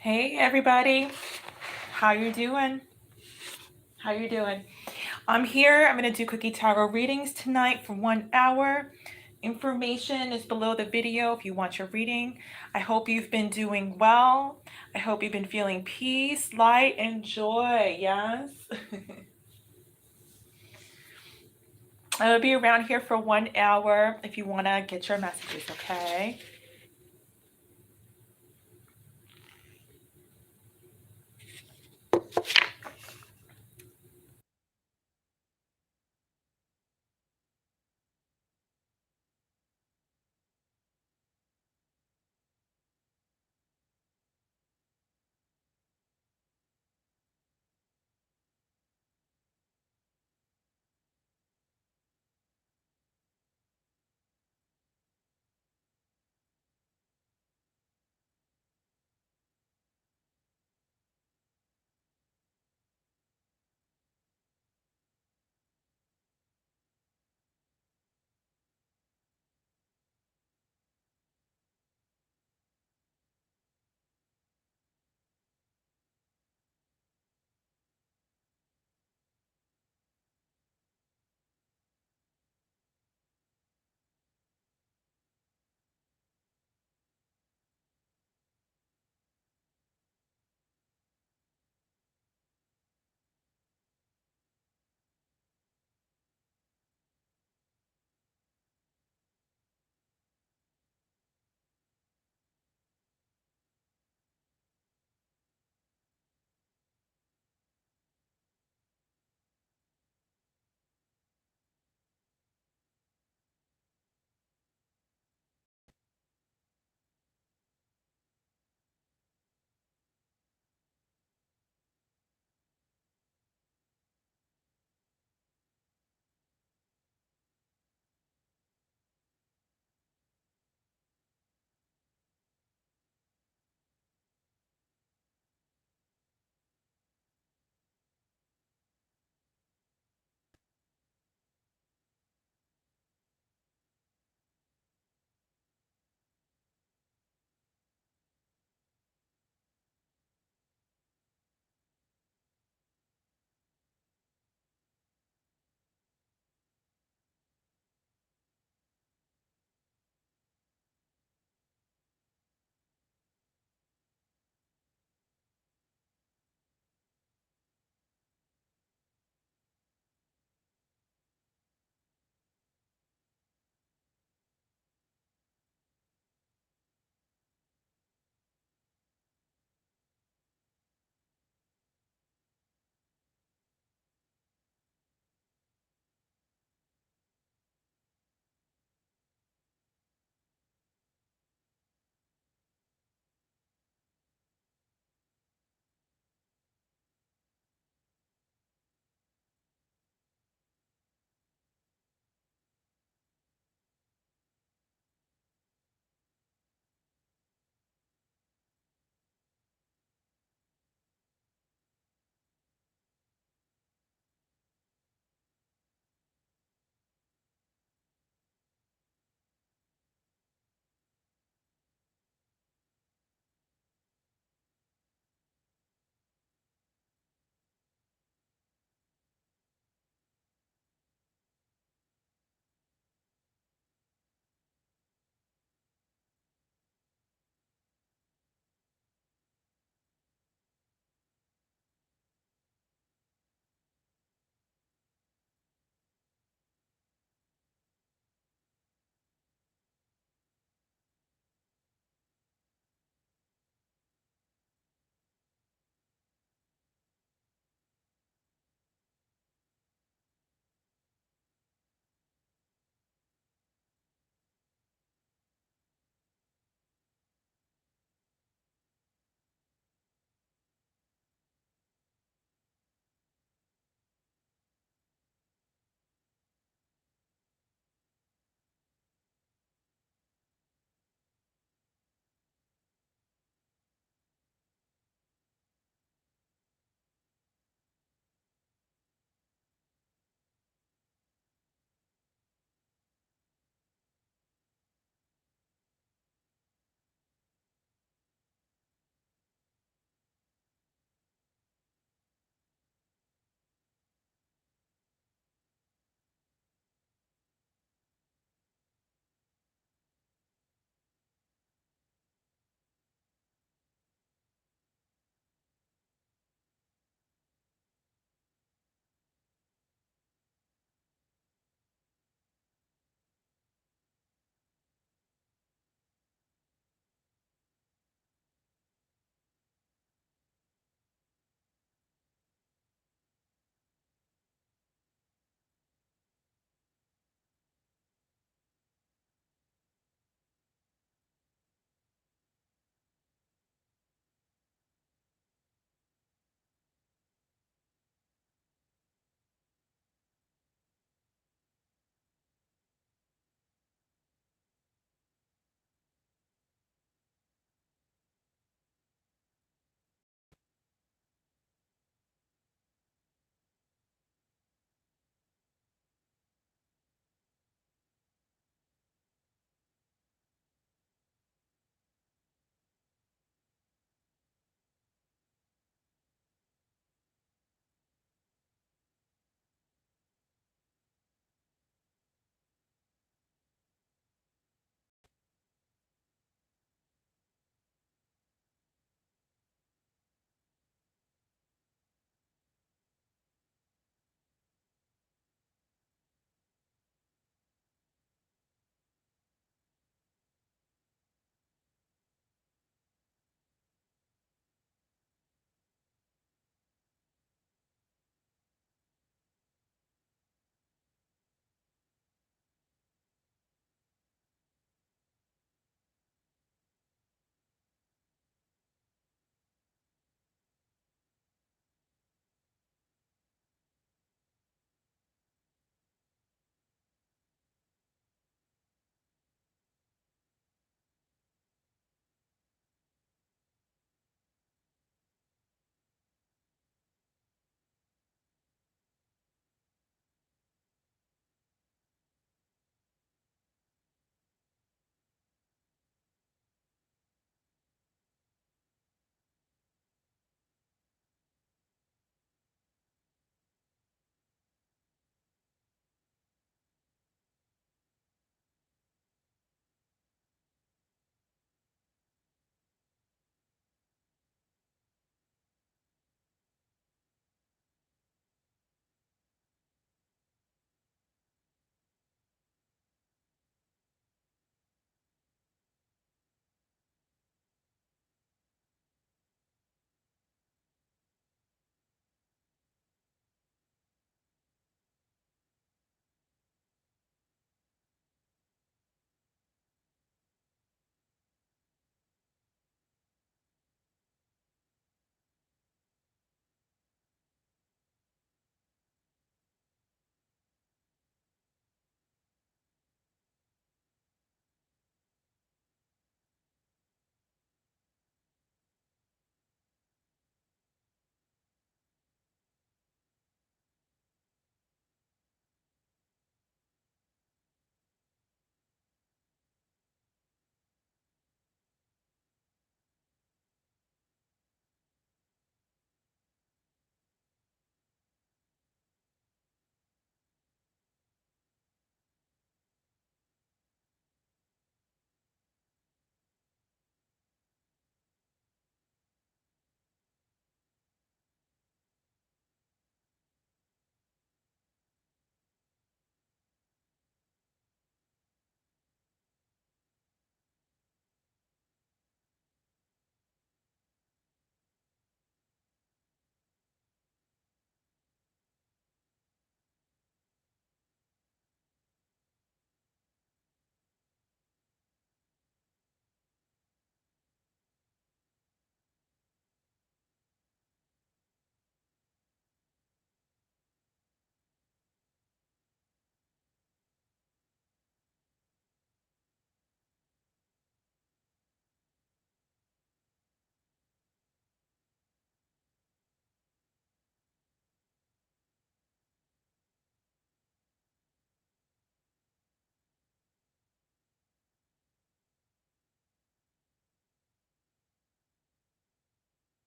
Hey everybody, how you doing? How you doing? I'm here. I'm going to do Quickie tarot readings tonight for 1 hour. Information is below the video if you want your reading. I hope you've been doing well. I hope you've been feeling peace, light, and joy. Yes. I'll be around here for 1 hour if you want to get your messages, okay?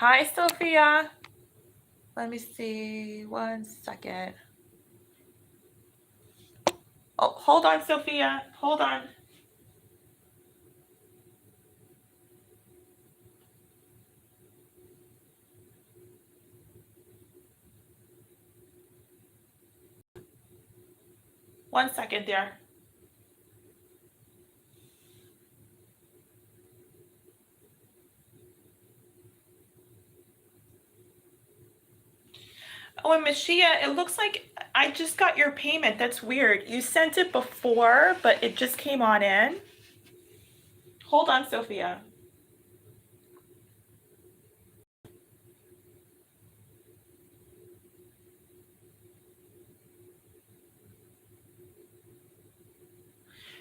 Hi, Sophia. Let me see. 1 second. Oh, hold on, Sophia. Hold on. One second there. Oh, and Mashia, it looks like I just got your payment. That's weird. You sent it before, but it just came on in. Hold on, Sophia.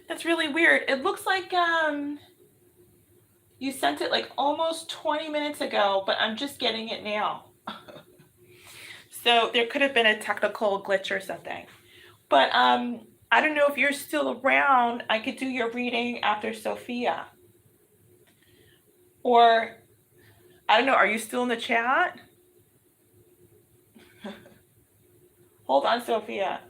That's really weird. It looks like you sent it like almost 20 minutes ago, but I'm just getting it now. So there could have been a technical glitch or something. But I don't know if you're still around. I could do your reading after Sophia. Or I don't know, are you still in the chat? Hold on, Sophia.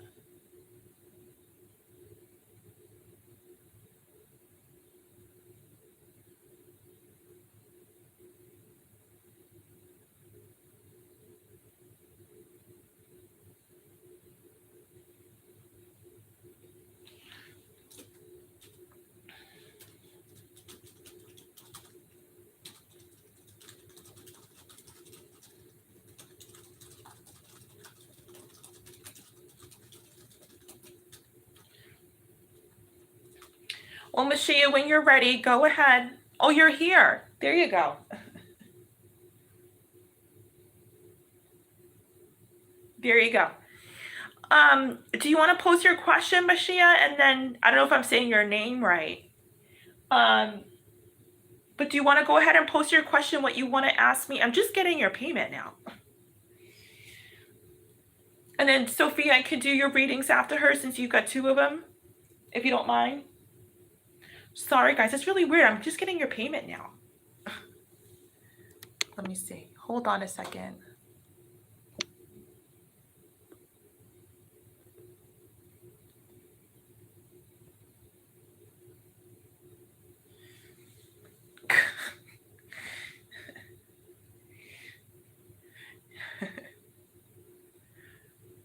Well, Mashia, when you're ready, go ahead. Oh, you're here. There you go. There you go. Do you want to post your question, Mashia? And then, I don't know if I'm saying your name right. But do you want to go ahead and post your question, what you want to ask me? I'm just getting your payment now. And then, Sophia, I could do your readings after her since you've got 2 of them, if you don't mind. Sorry, guys. It's really weird. I'm just getting your payment now. Let me see. Hold on a second.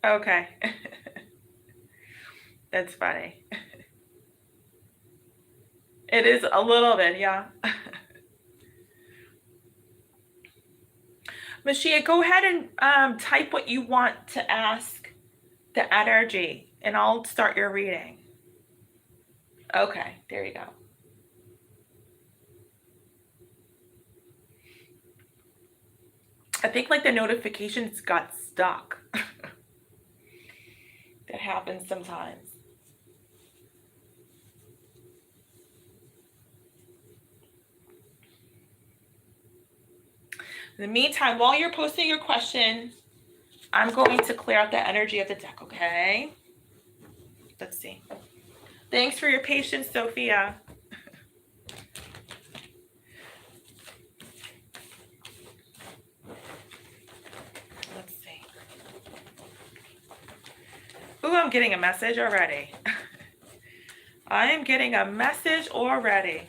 Okay. That's funny. It is a little bit, yeah. Mashia, go ahead and type what you want to ask the energy, and I'll start your reading. Okay, there you go. I think like the notifications got stuck. That happens sometimes. In the meantime, while you're posting your question, I'm going to clear out the energy of the deck, okay? Let's see. Thanks for your patience, Sophia. Let's see. Ooh, I'm getting a message already. I am getting a message already.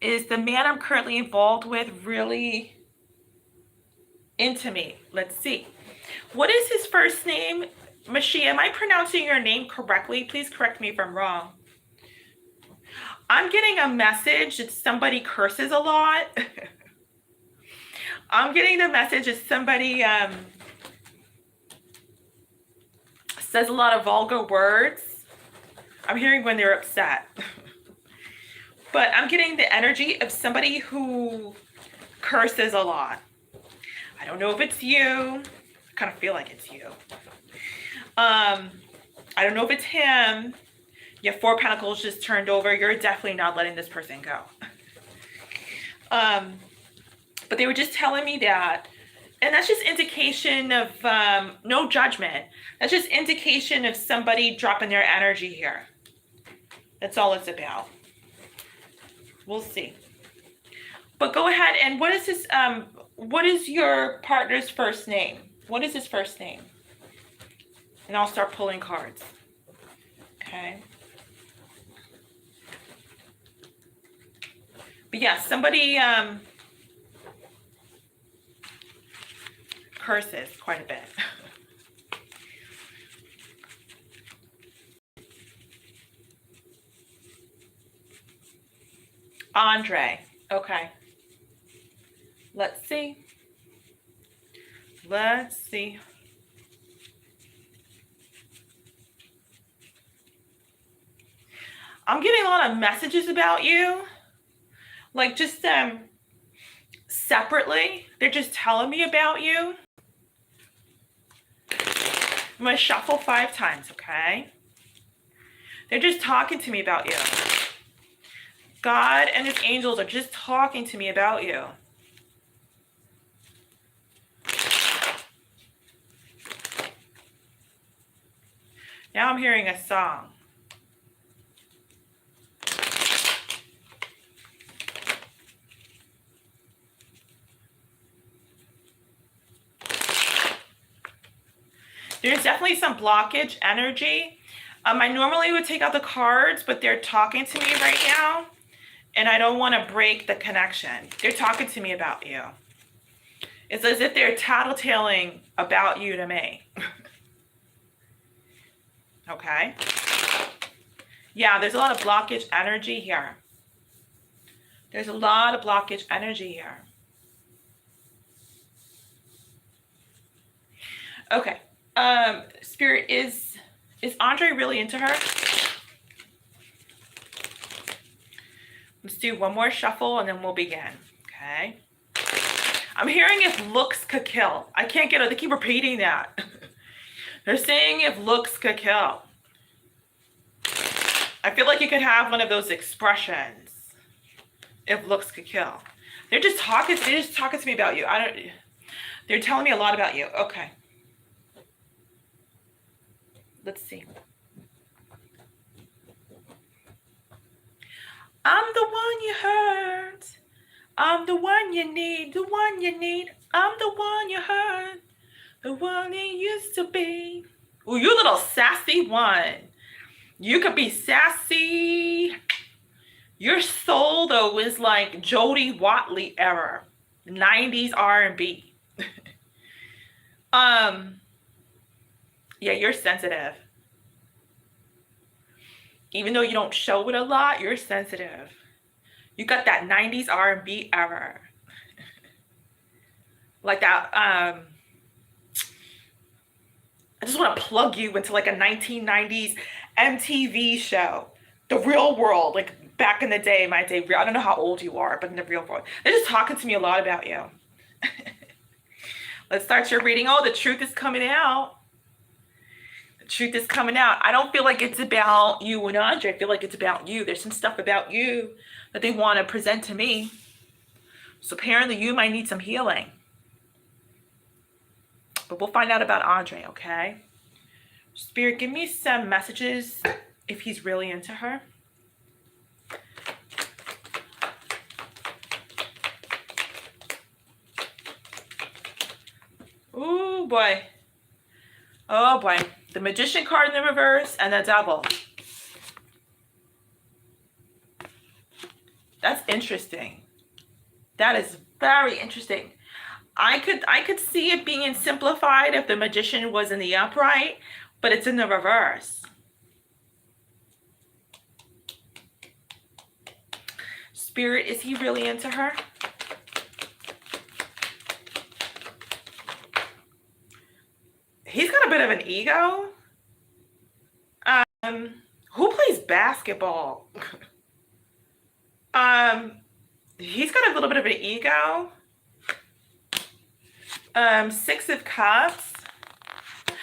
Is the man I'm currently involved with really into me? Let's see. What is his first name? Mashia, am I pronouncing your name correctly? Please correct me if I'm wrong. I'm getting a message that somebody curses a lot. I'm getting the message that somebody says a lot of vulgar words. I'm hearing when they're upset. But I'm getting the energy of somebody who curses a lot. I don't know if it's you. I kind of feel like it's you. I don't know if it's him. Yeah, 4 Pentacles just turned over. You're definitely not letting this person go. But they were just telling me that. And that's just indication of no judgment. That's just indication of somebody dropping their energy here. That's all it's about. We'll see. But go ahead and what is your partner's first name? What is his first name? And I'll start pulling cards. Okay. But yeah, somebody curses quite a bit. Andre. Okay. Let's see. Let's see. I'm getting a lot of messages about you. Like just separately. They're just telling me about you. I'm going to shuffle 5 times, okay? They're just talking to me about you. God and his angels are just talking to me about you. Now I'm hearing a song. There's definitely some blockage energy. I normally would take out the cards, but they're talking to me right now, and I don't want to break the connection. They're talking to me about you. It's as if they're tattletaling about you to me. Okay? Yeah, there's a lot of blockage energy here. There's a lot of blockage energy here. Okay. Spirit, is Andre really into her? Let's do one more shuffle and then we'll begin. Okay. I'm hearing if looks could kill. I can't get it. They keep repeating that. They're saying if looks could kill. I feel like you could have one of those expressions. If looks could kill. They're just talking to me about you. They're telling me a lot about you. Okay. Let's see. I'm the one you hurt. I'm the one you need. The one you need. I'm the one you hurt. The one you used to be. Oh, you little sassy one. You could be sassy. Your soul, though, is like Jody Watley era. 90s R&B. Yeah, you're sensitive. Even though you don't show it a lot, you're sensitive. You got that 90s R&B era. Like that, I just want to plug you into like a 1990s MTV show. The Real World, like back in the day, my day. I don't know how old you are, but in the real world. They're just talking to me a lot about you. Let's start your reading. Oh, the truth is coming out. The truth is coming out. I don't feel like it's about you and Andre. I feel like it's about you. There's some stuff about you that they want to present to me. So apparently you might need some healing. But we'll find out about Andre, okay? Spirit, give me some messages if he's really into her. Oh boy. Oh boy. The Magician card in the reverse and the Devil. That's interesting. That is very interesting. I could see it being simplified if the Magician was in the upright, but it's in the reverse. Spirit, is he really into her? He's got a bit of an ego. Who plays basketball? He's got a little bit of an ego. 6 of Cups.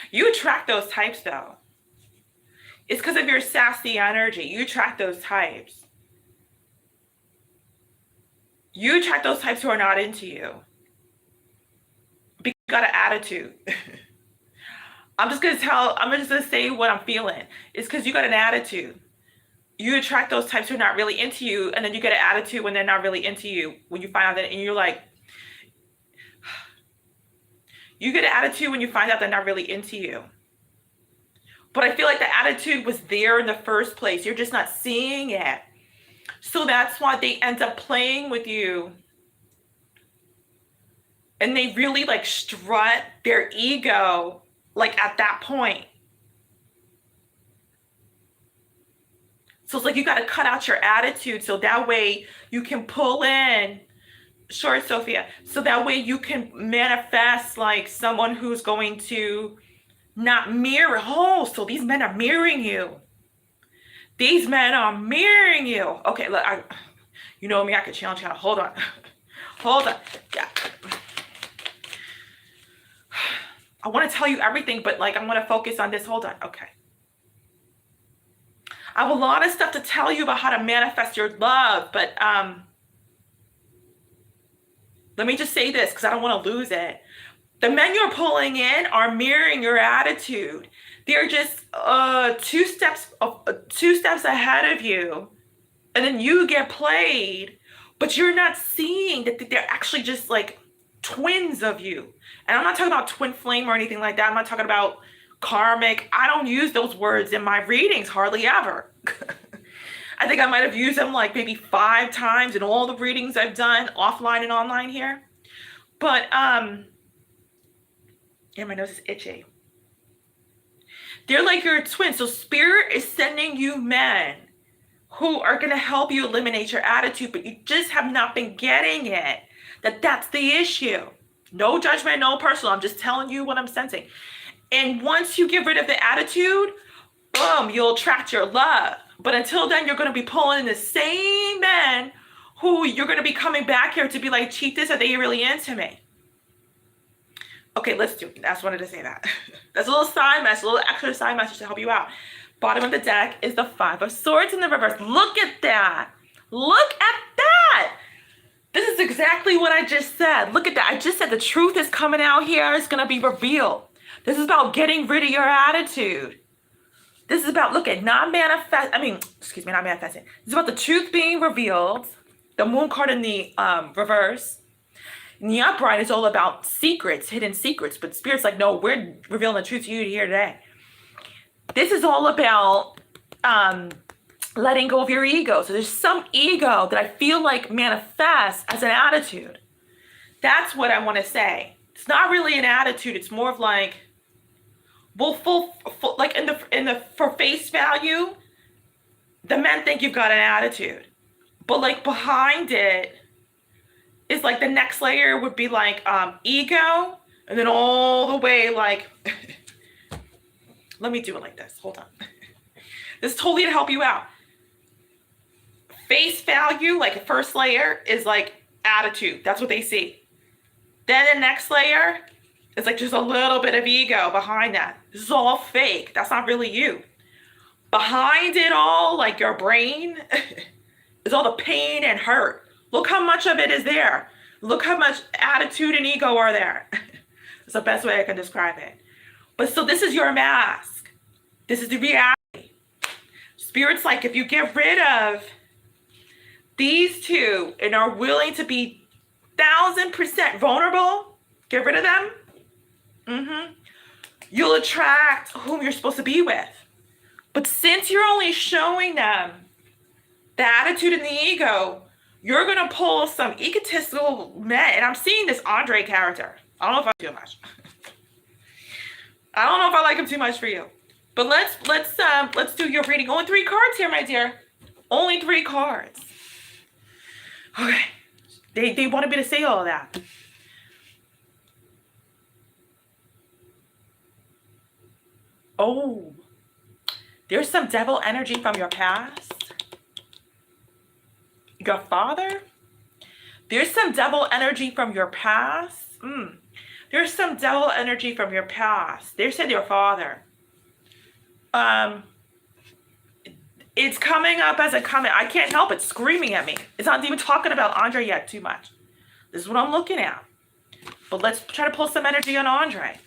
You attract those types, though. It's because of your sassy energy. You attract those types. You attract those types who are not into you. got an attitude. I'm just going to say what I'm feeling. It's because you got an attitude. You attract those types who are not really into you, and then you get an attitude when they're not really into you. When you find out that, and you're like, you get an attitude when you find out they're not really into you. But I feel like the attitude was there in the first place. You're just not seeing it. So that's why they end up playing with you. And they really like strut their ego like at that point. So it's like you got to cut out your attitude so that way you can pull in. Sure, Sophia. So that way you can manifest like someone who's going to not mirror. Oh, so these men are mirroring you. These men are mirroring you. Okay, look, you know me, I could challenge. Hold on. Hold on. Yeah. I want to tell you everything, but like I'm going to focus on this. Hold on. Okay. I have a lot of stuff to tell you about how to manifest your love, but let me just say this because I don't want to lose it. The men you're pulling in are mirroring your attitude. They're just two steps ahead of you, and then you get played, but you're not seeing that they're actually just like twins of you. And I'm not talking about twin flame or anything like that. I'm not talking about karmic. I don't use those words in my readings hardly ever. I think I might have used them like maybe 5 times in all the readings I've done offline and online here. But yeah, my nose is itchy. They're like your twins. So spirit is sending you men who are going to help you eliminate your attitude, but you just have not been getting it. That's the issue. No judgment, no personal. I'm just telling you what I'm sensing. And once you get rid of the attitude, boom, you'll attract your love. But until then, you're going to be pulling in the same men who you're going to be coming back here to be like, Chieftess, are they really into me? Okay, let's do it. I just wanted to say that. That's a little side message, a little extra side message to help you out. Bottom of the deck is the 5 of Swords in the reverse. Look at that. Look at that. This is exactly what I just said. Look at that. I just said the truth is coming out here. It's going to be revealed. This is about getting rid of your attitude. This is about, look at, not manifesting. This is about the truth being revealed. The moon card in the reverse. And the upright is all about secrets, hidden secrets. But Spirit's like, no, we're revealing the truth to you here today. This is all about letting go of your ego. So there's some ego that I feel like manifests as an attitude. That's what I want to say. It's not really an attitude. It's more of like, well, full like for face value, the men think you've got an attitude, but like behind it is like the next layer would be like ego, and then all the way like, let me do it like this. Hold on. This is totally to help you out. Face value, like a first layer, is like attitude. That's what they see. Then the next layer is like just a little bit of ego behind that. This is all fake. That's not really you. Behind it all, like your brain, is all the pain and hurt. Look how much of it is there. Look how much attitude and ego are there. It's the best way I can describe it. But so this is your mask. This is the reality. Spirit's like, if you get rid of these two and are willing to be 1000% vulnerable, get rid of them, you'll attract whom you're supposed to be with. But since you're only showing them the attitude and the ego, you're going to pull some egotistical men. And I'm seeing this Andre character. I don't know if I too much. I don't know if I like him too much for you. But let's do your reading. Only 3 cards here, my dear. Only 3 cards. Okay. They wanted me to say all of that. Oh. There's some devil energy from your past. Your father? There's some devil energy from your past. There's some devil energy from your past. They said your father. It's coming up as a comment. I can't help it. Screaming at me. It's not even talking about Andre yet too much. This is what I'm looking at. But let's try to pull some energy on Andre.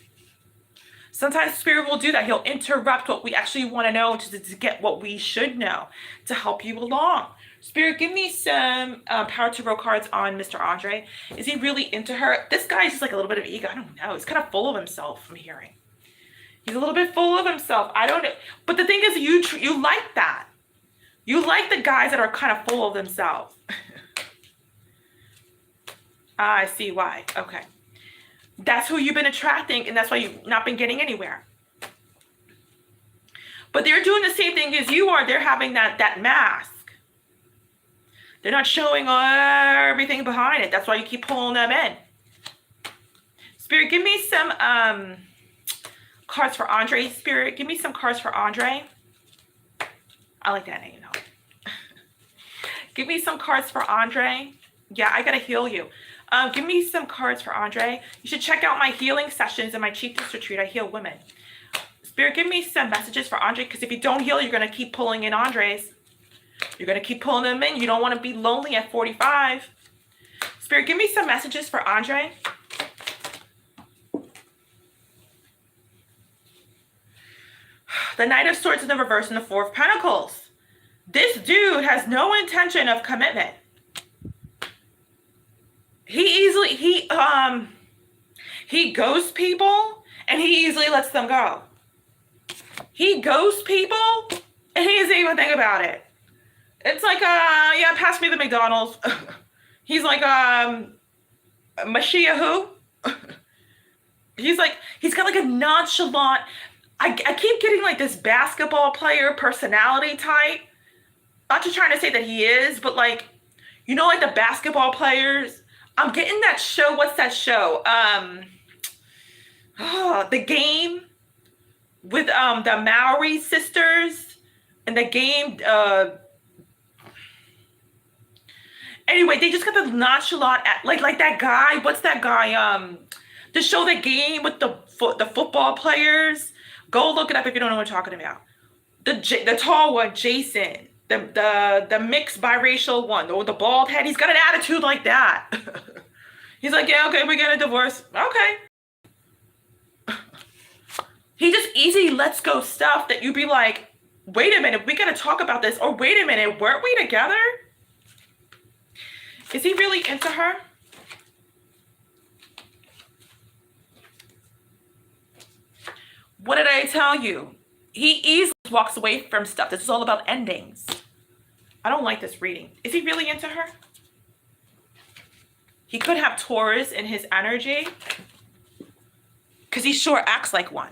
Sometimes Spirit will do that. He'll interrupt what we actually want to know to get what we should know to help you along. Spirit, give me some Power Tarot cards on Mr. Andre. Is he really into her? This guy's just like a little bit of ego. I don't know. He's kind of full of himself, I'm hearing. He's a little bit full of himself. I don't know. But the thing is, you like that. You like the guys that are kind of full of themselves. I see why. Okay. That's who you've been attracting, and that's why you've not been getting anywhere. But they're doing the same thing as you are. They're having that mask. They're not showing everything behind it. That's why you keep pulling them in. Spirit, give me some cards for Andre. Spirit, give me some cards for Andre. I like that name, though. Give me some cards for Andre. Yeah, I gotta heal you. Give me some cards for Andre. You should check out my healing sessions in my Chieftess retreat. I heal women. Spirit, give me some messages for Andre, because if you don't heal, you're going to keep pulling in Andres. You're going to keep pulling them in. You don't want to be lonely at 45. Spirit, give me some messages for Andre. The Knight of Swords in the reverse and the Four of Pentacles. This dude has no intention of commitment. He ghosts people and he easily lets them go. He ghosts people and he doesn't even think about it. It's like, yeah, pass me the McDonald's. He's like, Mashiach who? He's got like a nonchalant, I keep getting like this basketball player personality type. Not just trying to say that he is, but like, you know, like the basketball players. I'm getting that show. What's that show? The Game with the Maori sisters and the game. Anyway, they just got the nonchalant, like that guy. What's that guy? The show The Game with the football players. Go look it up if you don't know what I'm talking about. The tall one, Jason. The mixed biracial one, the bald head. He's got an attitude like that. He's like, yeah, okay, we're getting a divorce. Okay. He just easily lets go stuff that you'd be like, wait a minute, we gotta talk about this. Or wait a minute, weren't we together? Is he really into her? What did I tell you? He easily walks away from stuff. This is all about endings. I don't like this reading. Is he really into her? He could have Taurus in his energy because he sure acts like one.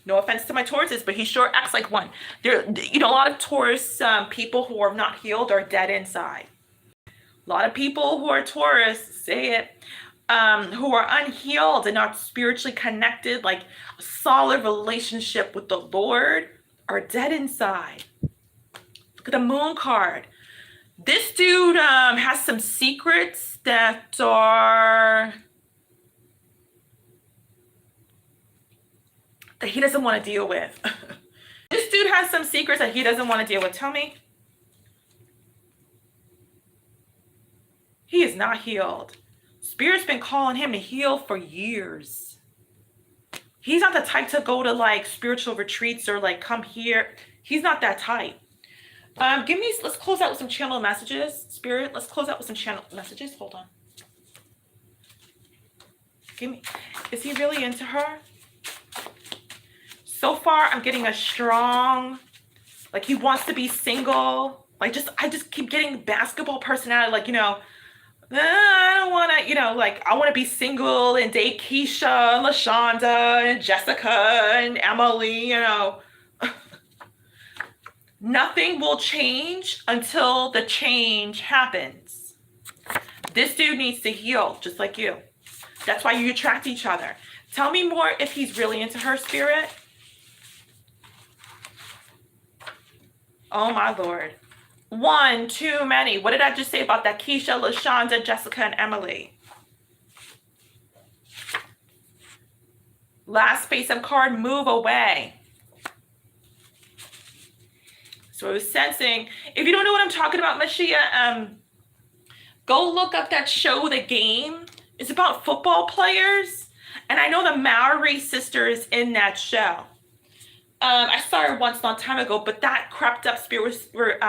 No offense to my Tauruses, but he sure acts like one. There, you know, a lot of Taurus people who are not healed are dead inside. A lot of people who are Taurus, say it, who are unhealed and not spiritually connected, like a solid relationship with the Lord, are dead inside. Look at the Moon card. This dude has some secrets that he doesn't want to deal with. This dude has some secrets that he doesn't want to deal with. Tell me. He is not healed. Spirit's been calling him to heal for years. He's not the type to go to like spiritual retreats or like come here. He's not that type. Let's close out with some channel messages. Spirit, let's close out with some channel messages. Hold on. Is he really into her? So far, I'm getting a strong, like he wants to be single. Like I just keep getting basketball personality. Like, you know, I don't want to, you know, like I want to be single and date Keisha and LaShonda and Jessica and Emily, you know. Nothing will change until the change happens. This dude needs to heal just like you. That's why you attract each other. Tell me more if he's really into her, Spirit. Oh my Lord. One too many. What did I just say about that? Keisha, LaShonda, Jessica, and Emily. Last face-up card, move away. So I was sensing, if you don't know what I'm talking about, Mashiach, go look up that show, The Game. It's about football players. And I know the Maori sisters in that show. I saw her once a long time ago, but that crept up spirit were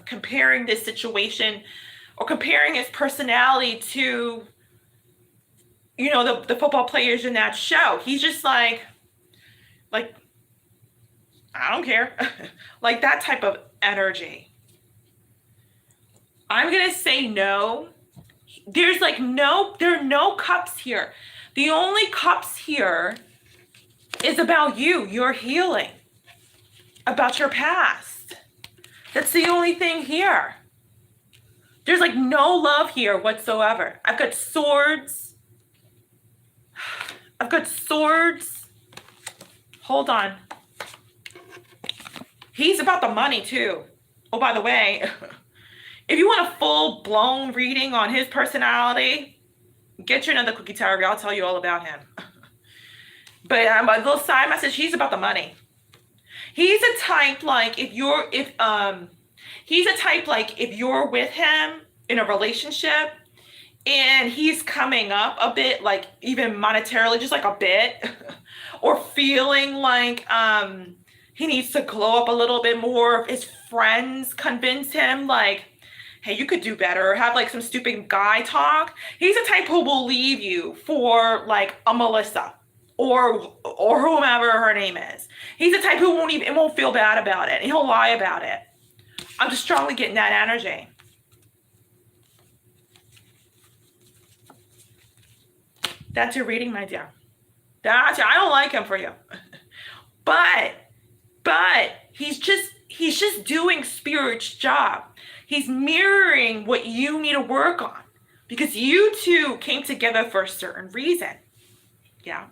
comparing this situation or comparing his personality to, you know, the football players in that show. He's just like I don't care. Like that type of energy. I'm gonna say no. There are no cups here. The only cups here is about you, your healing, about your past. That's the only thing here. There's like no love here whatsoever. I've got swords. I've got swords. Hold on. He's about the money too. Oh, by the way, if you want a full-blown reading on his personality, get you another Quickie Tarot. I'll tell you all about him. But a little side message, he's about the money. He's a type like if you're with him in a relationship and he's coming up a bit, like even monetarily, just like a bit, or feeling like he needs to glow up a little bit more. If his friends convince him like, hey, you could do better, or have like some stupid guy talk. He's the type who will leave you for like a Melissa or whomever her name is. He's the type who won't feel bad about it, and he'll lie about it. I'm just strongly getting that energy. That's your reading, my dear. I don't like him for you. But he's just doing Spirit's job. He's mirroring what you need to work on, because you two came together for a certain reason. Yeah.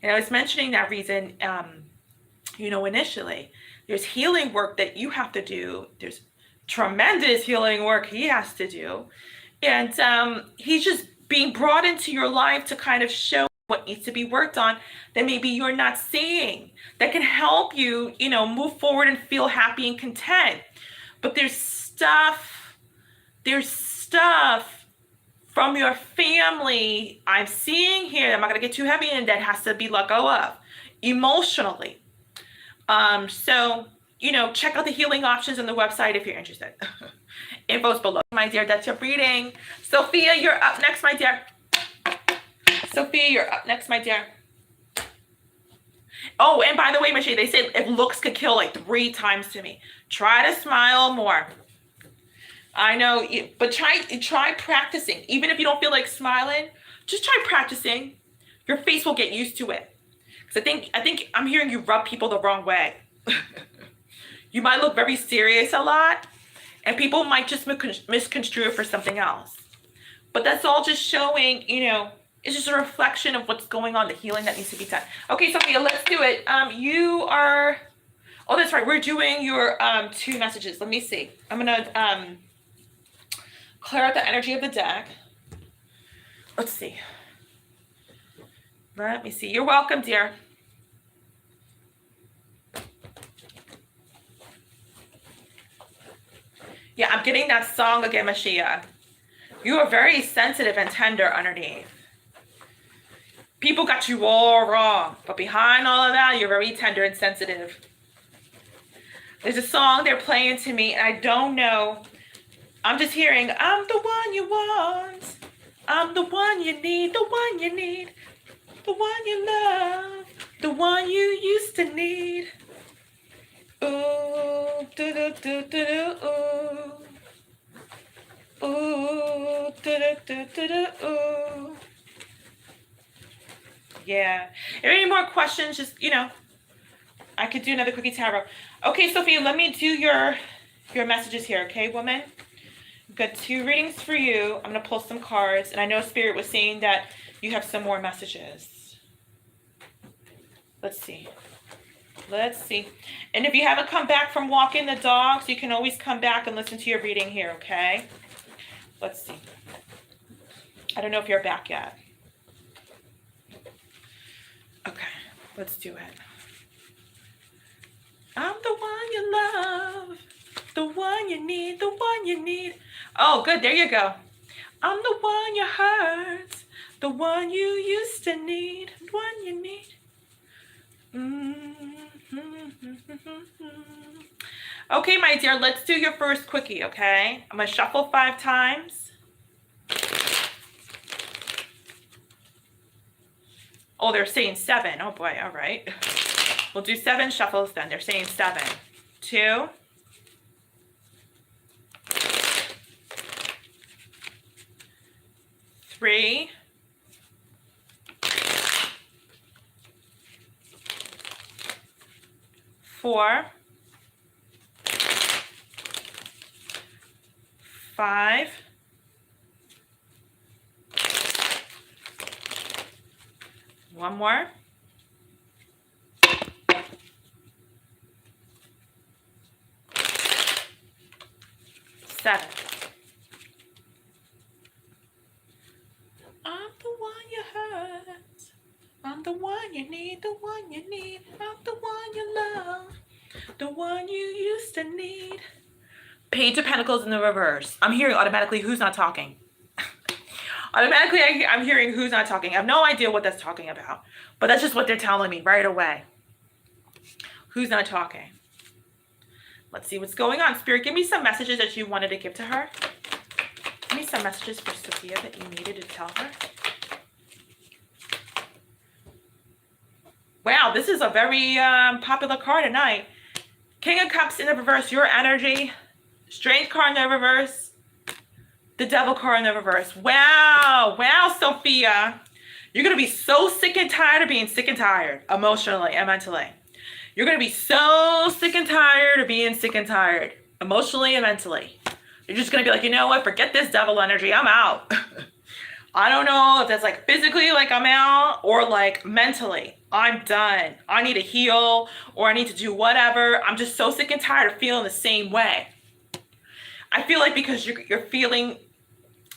And I was mentioning that reason, initially. There's healing work that you have to do. There's tremendous healing work he has to do. And he's just being brought into your life to kind of show what needs to be worked on that maybe you're not seeing, that can help you, move forward and feel happy and content. But there's stuff from your family I'm seeing here. I'm not going to get too heavy, and that has to be let go of emotionally. So, check out the healing options on the website if you're interested. Info's below, my dear. That's your reading. Sophia, you're up next, my dear. Sophia, you're up next, my dear. Oh, and by the way, Michelle, they say if looks could kill like 3 times to me. Try to smile more. I know, but try practicing. Even if you don't feel like smiling, just try practicing. Your face will get used to it. Because I think I'm hearing you rub people the wrong way. You might look very serious a lot, and people might just misconstrue it for something else. But that's all just showing, it's just a reflection of what's going on, the healing that needs to be done. Okay, Sophia, let's do it. Oh, that's right. We're doing your 2 messages. Let me see. I'm going to clear out the energy of the deck. Let's see. Let me see. You're welcome, dear. Yeah, I'm getting that song again, Mashiach. You are very sensitive and tender underneath. People got you all wrong, but behind all of that, you're very tender and sensitive. There's a song they're playing to me, and I don't know. I'm just hearing, I'm the one you want. I'm the one you need, the one you need. The one you love, the one you used to need. Ooh, do do do do do, ooh. Ooh, do do do do do, ooh. Yeah. If any more questions, just, I could do another Quickie Tarot. Okay, Sophia, let me do your messages here, okay, woman? I've got 2 readings for you. I'm going to pull some cards, and I know Spirit was saying that you have some more messages. Let's see. And if you haven't come back from walking the dogs, you can always come back and listen to your reading here, okay? Let's see. I don't know if you're back yet. Okay, let's do it. I'm the one you love, the one you need, the one you need. Oh, good, there you go. I'm the one you hurt, The one you used to need. The one you need. Okay, my dear, let's do your first quickie, okay? I'm going to shuffle 5 times. Oh, they're saying 7. Oh, boy. All right. We'll do 7 shuffles then. They're saying 7. 2. 3. 4. 5. 1 more. 7. I'm the one you hurt. I'm the one you need, the one you need. I'm the one you love, the one you used to need. Page of Pentacles in the reverse. I'm hearing automatically who's not talking. Automatically, I'm hearing who's not talking. I have no idea what that's talking about, but that's just what they're telling me right away. Who's not talking? Let's see what's going on. Spirit, give me some messages that you wanted to give to her. Give me some messages for Sophia that you needed to tell her. Wow, this is a very popular card tonight. King of Cups in the reverse, your energy. Strange card in the reverse. The Devil card in the reverse. Wow. Wow, Sophia. You're going to be so sick and tired of being sick and tired, emotionally and mentally. You're going to be so sick and tired of being sick and tired, emotionally and mentally. You're just going to be like, you know what? Forget this devil energy. I'm out. I don't know if that's like physically, like I'm out, or like mentally. I'm done. I need to heal, or I need to do whatever. I'm just so sick and tired of feeling the same way. I feel like because you're feeling,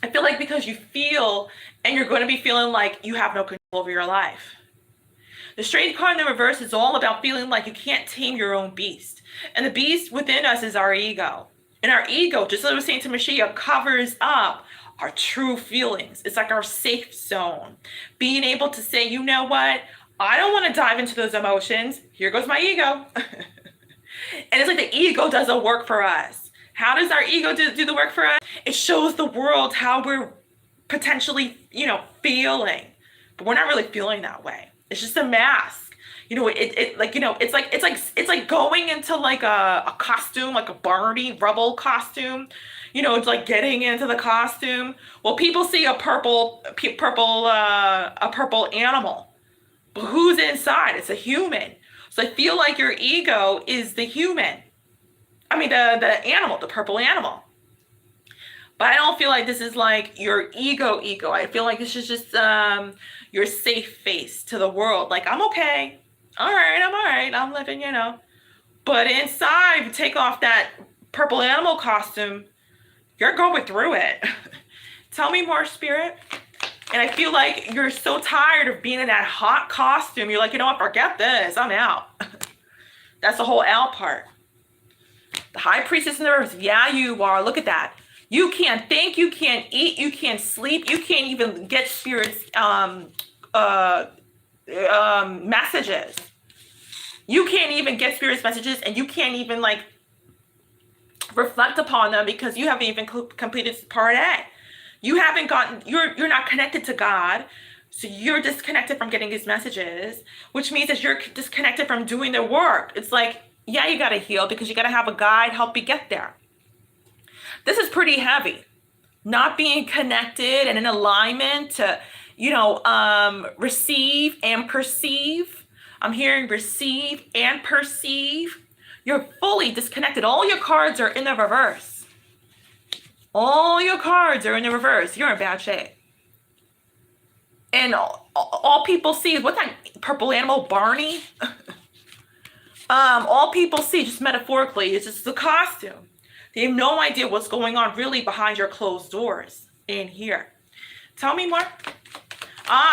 I feel like because you feel and you're going to be feeling like you have no control over your life. The Strange card in the reverse is all about feeling like you can't tame your own beast. And the beast within us is our ego. And our ego, just like I was saying to Mashiach, covers up our true feelings. It's like our safe zone. Being able to say, you know what? I don't want to dive into those emotions. Here goes my ego. And it's like the ego does the work for us. How does our ego do the work for us? It shows the world how we're potentially, feeling. But we're not really feeling that way. It's just a mask. It's like going into like a costume, like a Barney Rubble costume. It's like getting into the costume. Well, people see a purple animal, but who's inside? It's a human. So I feel like your ego is the human. I mean, the animal, the purple animal. But I don't feel like this is like your ego. I feel like this is just your safe face to the world. Like, I'm okay. I'm all right. I'm living, But inside, you take off that purple animal costume, you're going through it. Tell me more, Spirit. And I feel like you're so tired of being in that hot costume. You're like, you know what? Forget this. I'm out. That's the whole out part. The High Priestess in the reverse. Yeah, you are. Look at that. You can't think. You can't eat. You can't sleep. You can't even get Spirit's messages. You can't even get Spirit's messages, and you can't even like reflect upon them because you haven't even completed part A. You haven't gotten, you're not connected to God, so you're disconnected from getting his messages, which means that you're disconnected from doing the work. It's like, yeah, you got to heal because you got to have a guide help you get there. This is pretty heavy. Not being connected and in alignment to, receive and perceive. I'm hearing receive and perceive. You're fully disconnected. All your cards are in the reverse. All your cards are in the reverse. You're in bad shape. And all people see is, what's that purple animal, Barney? All people see, just metaphorically, is just the costume. They have no idea what's going on really behind your closed doors in here. Tell me more.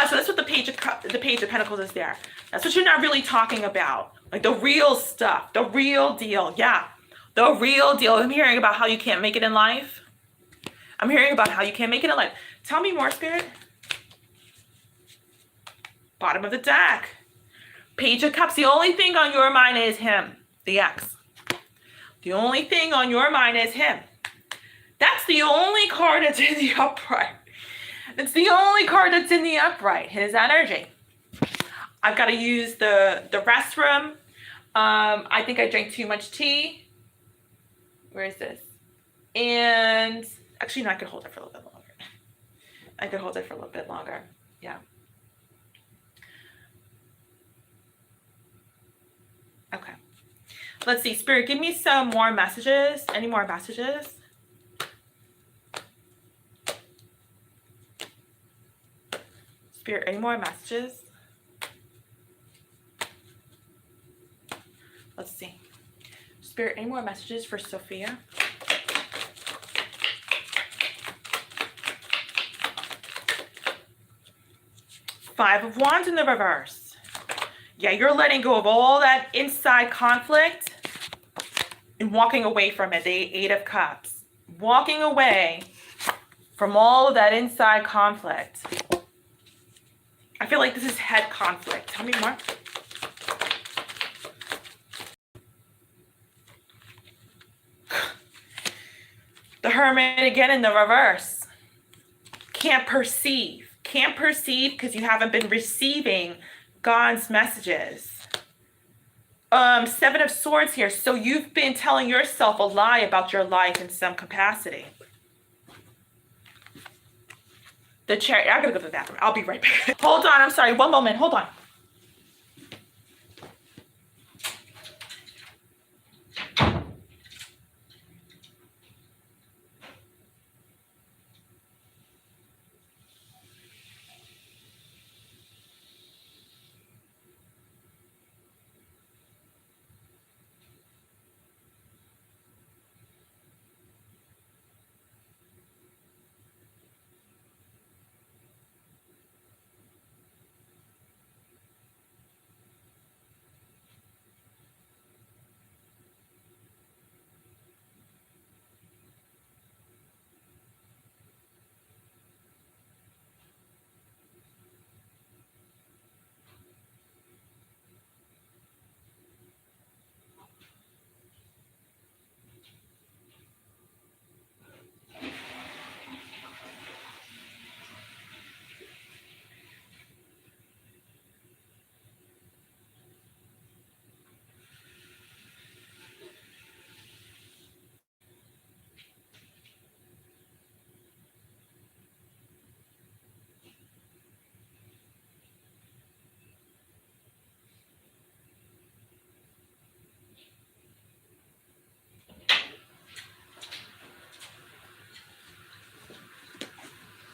So that's what the Page of Pentacles is there. That's what you're not really talking about. Like the real stuff, the real deal. Yeah, the real deal. I'm hearing about how you can't make it in life. I'm hearing about how you can't make it in life. Tell me more, Spirit. Bottom of the deck. Page of Cups. The only thing on your mind is him, the ex. The only thing on your mind is him. That's the only card that's in the upright. It's the only card that's in the upright, his energy. I've got to use the restroom. I think I drank too much tea. Where is this? And actually, no, I could hold it for a little bit longer. I could hold it for a little bit longer. Yeah. Okay. Let's see. Spirit, give me some more messages. Any more messages? Spirit, any more messages? Let's see. Spirit, any more messages for Sophia? Five of Wands in the reverse. Yeah, you're letting go of all that inside conflict and walking away from it. The Eight of Cups. Walking away from all of that inside conflict. I feel like this is head conflict. Tell me more. The Hermit again in the reverse. Can't perceive. Can't perceive because you haven't been receiving God's messages. Seven of Swords here. So you've been telling yourself a lie about your life in some capacity. The Chariot. I gotta go to the bathroom. I'll be right back. Hold on. I'm sorry. One moment. Hold on.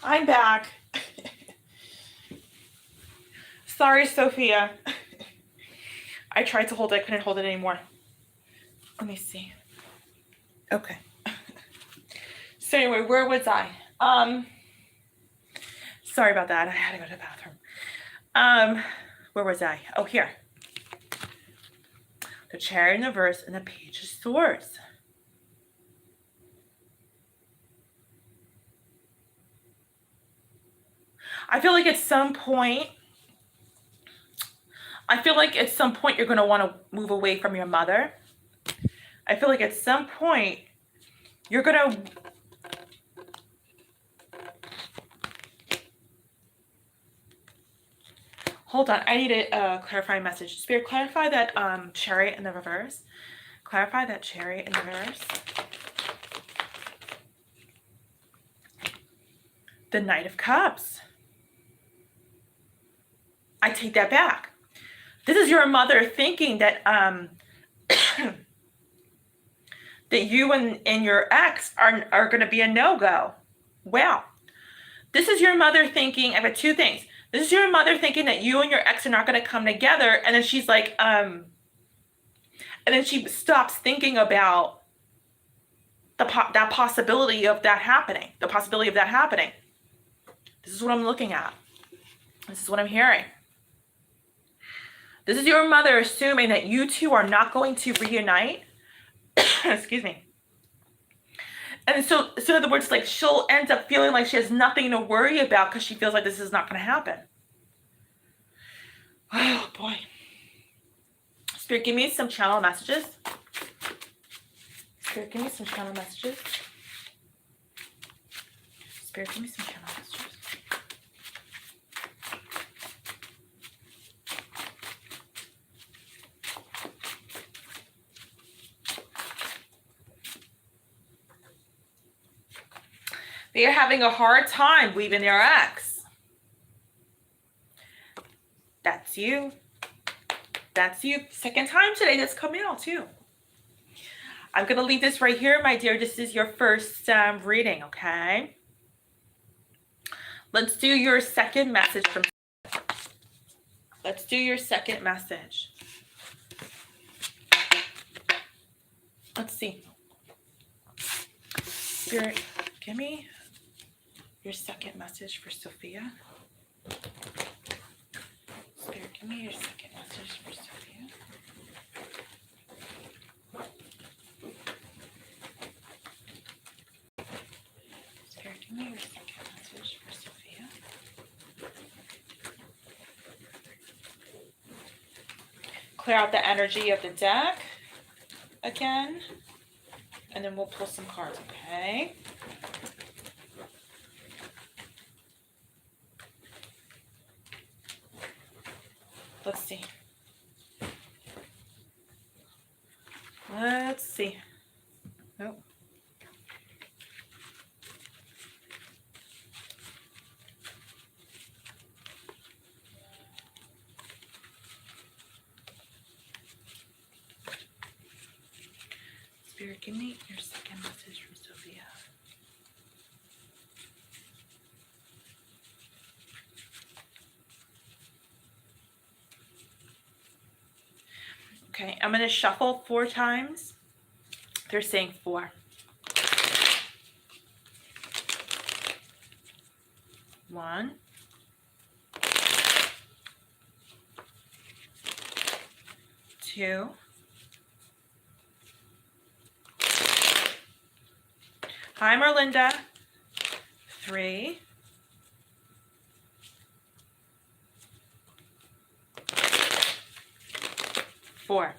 I'm back. Sorry, Sophia. I tried to hold it. I couldn't hold it anymore. Let me see. Okay. So anyway, where was I? Sorry about that. I had to go to the bathroom. Where was I? Oh, here. The Chariot in the reverse and the Page of Swords. I feel like at some point you're going to want to move away from your mother. I feel like at some point you're going to hold on. I need a clarifying message. Spirit, clarify that Chariot in the reverse. Clarify that Chariot in the reverse. The Knight of Cups. I take that back. This is your mother thinking that that you and your ex are going to be a no-go. Well, this is your mother thinking. I've got two things. This is your mother thinking that you and your ex are not going to come together, and then she's like, and then she stops thinking about that possibility of that happening. The possibility of that happening. This is what I'm looking at. This is what I'm hearing. This is your mother assuming that you two are not going to reunite. Excuse me. And so in other words, like she'll end up feeling like she has nothing to worry about because she feels like this is not going to happen. Oh boy. Spirit, give me some channel messages. Spirit, give me some channel messages. Spirit, give me some channel messages. They are having a hard time leaving their ex. That's you. That's you. Second time today that's coming out too. I'm going to leave this right here, my dear. This is your first reading, okay? Let's do your second message from... Let's do your second message. Let's see. Spirit, give me your second message for Sophia. Spirit, give me your second message for Sophia. Spirit, give me your second message for Sophia. Clear out the energy of the deck again. And then we'll pull some cards, okay? Let's see. Let's see. Nope. Spirit, give me your second message from Sophia. Okay, I'm going to shuffle 4 times. They're saying 4. 1. 2. Hi, Merlinda. 3. 4.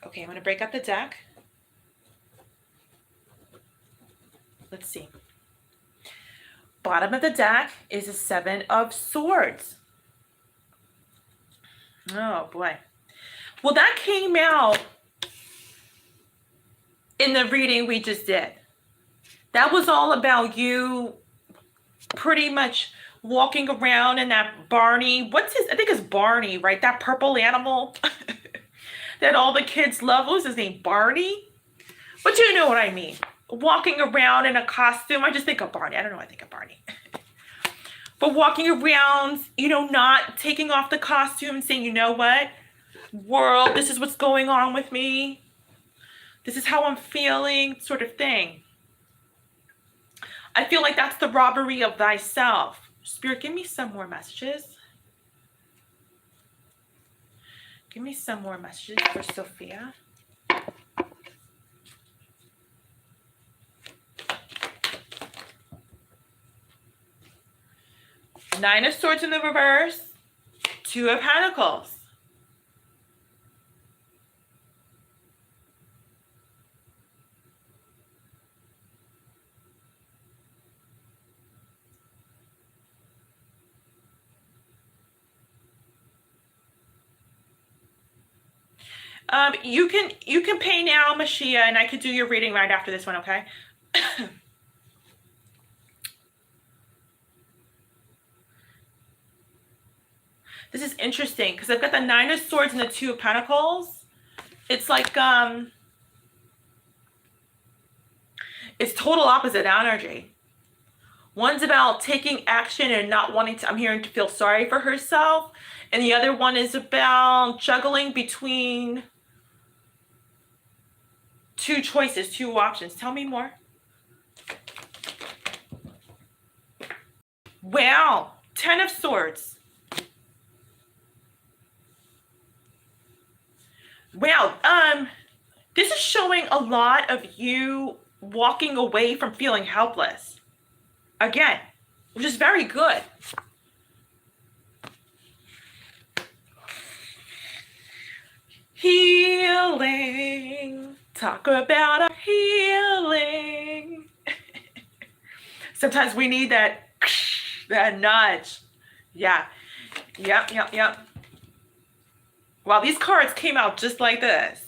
Okay, I'm going to break up the deck. Let's see. Bottom of the deck is a 7 of Swords. Oh, boy. Well, that came out in the reading we just did. That was all about you pretty much walking around in that Barney, I think it's Barney, right? That purple animal that all the kids love. What was his name? Barney? But you know what I mean. Walking around in a costume. I just think of Barney. I don't know why I think of Barney. But walking around, not taking off the costume and saying, you know what? World, this is what's going on with me. This is how I'm feeling, sort of thing. I feel like that's the robbery of thyself. Spirit, give me some more messages. Give me some more messages for Sophia. Nine of Swords in the reverse. 2 of Pentacles. You can pay now, Mashia, and I could do your reading right after this one, okay? This is interesting because I've got the 9 of Swords and the 2 of Pentacles. It's like it's total opposite energy. One's about taking action and not wanting to, I'm hearing, to feel sorry for herself. And the other one is about juggling between 2 choices, 2 options. Tell me more. Wow. 10 of Swords. Wow. This is showing a lot of you walking away from feeling helpless. Again, which is very good. healing. Talk about our healing. Sometimes we need that nudge. Yeah. Yep. Well, these cards came out just like this.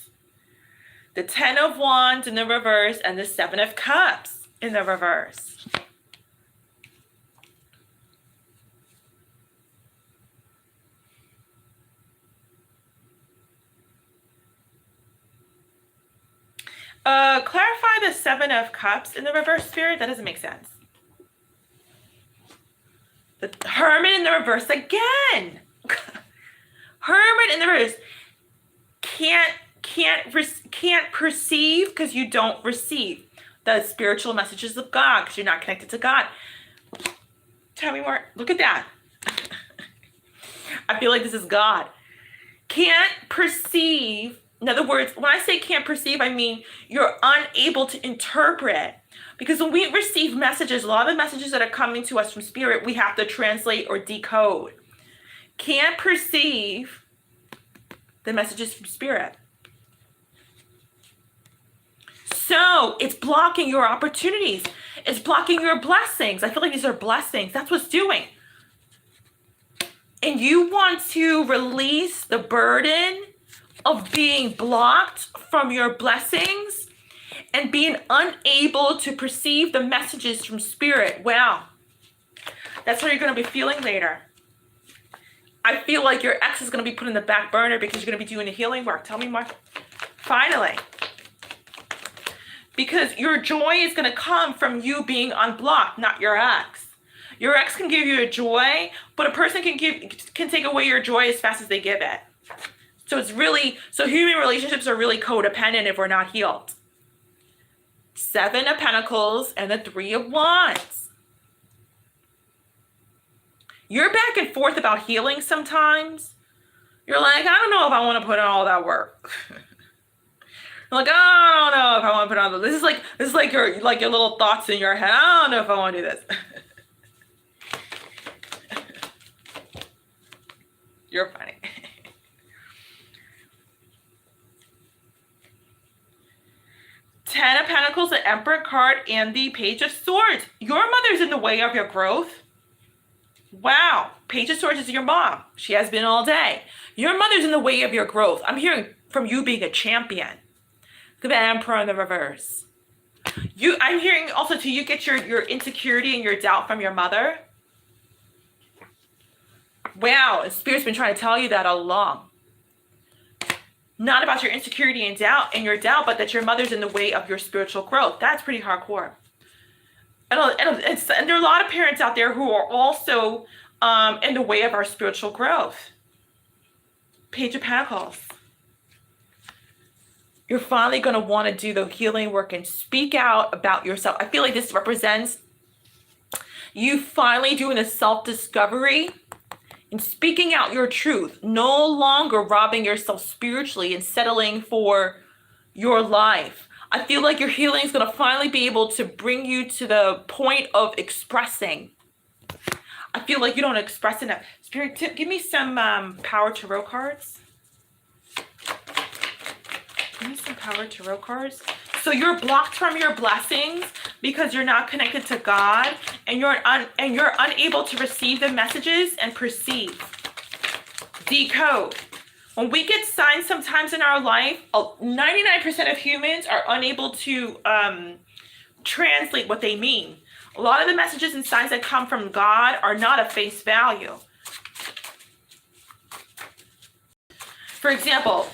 The 10 of Wands in the reverse and the 7 of Cups in the reverse. Clarify the 7 of Cups in the reverse, Spirit. That doesn't make sense. The Hermit in the reverse again. Hermit in the reverse. Can't perceive because you don't receive the spiritual messages of God because you're not connected to God. Tell me more. Look at that. I feel like this is God. Can't perceive. In other words, when I say can't perceive, I mean you're unable to interpret. Because when we receive messages, a lot of the messages that are coming to us from Spirit, we have to translate or decode. Can't perceive the messages from Spirit. So it's blocking your opportunities. It's blocking your blessings. I feel like these are blessings. That's what's doing. And you want to release the burden of being blocked from your blessings and being unable to perceive the messages from Spirit. Wow. That's what you're going to be feeling later. I feel like your ex is going to be put in the back burner because you're going to be doing the healing work. Tell me more. Finally. Because your joy is going to come from you being unblocked, not your ex. Your ex can give you a joy, but a person can take away your joy as fast as they give it. So human relationships are really codependent if we're not healed. 7 of Pentacles and the 3 of Wands. You're back and forth about healing sometimes. You're like, I don't know if I want to put in all that work. Like, I don't know if I want to put on this is like your little thoughts in your head. I don't know if I want to do this. You're funny. 10 of Pentacles, the Emperor card, and the Page of Swords. Your mother's in the way of your growth. Wow. Page of Swords is your mom. She has been all day. Your mother's in the way of your growth. I'm hearing from you being a champion. The Emperor in the reverse. I'm hearing also too, you get your insecurity and your doubt from your mother. Wow. Spirit's been trying to tell you that all along. Not about your insecurity and your doubt, but that your mother's in the way of your spiritual growth. That's pretty hardcore. And there are a lot of parents out there who are also in the way of our spiritual growth. Page of Pentacles. You're finally going to want to do the healing work and speak out about yourself. I feel like this represents you finally doing a self-discovery and speaking out your truth, no longer robbing yourself spiritually and settling for your life. I feel like your healing is going to finally be able to bring you to the point of expressing. I feel like you don't express enough. Spirit, give me some Power Tarot cards. Give me some Power Tarot cards. So you're blocked from your blessings because you're not connected to God, and you're unable to receive the messages and perceive. Decode. When we get signs sometimes in our life, 99% of humans are unable to translate what they mean. A lot of the messages and signs that come from God are not of face value. For example,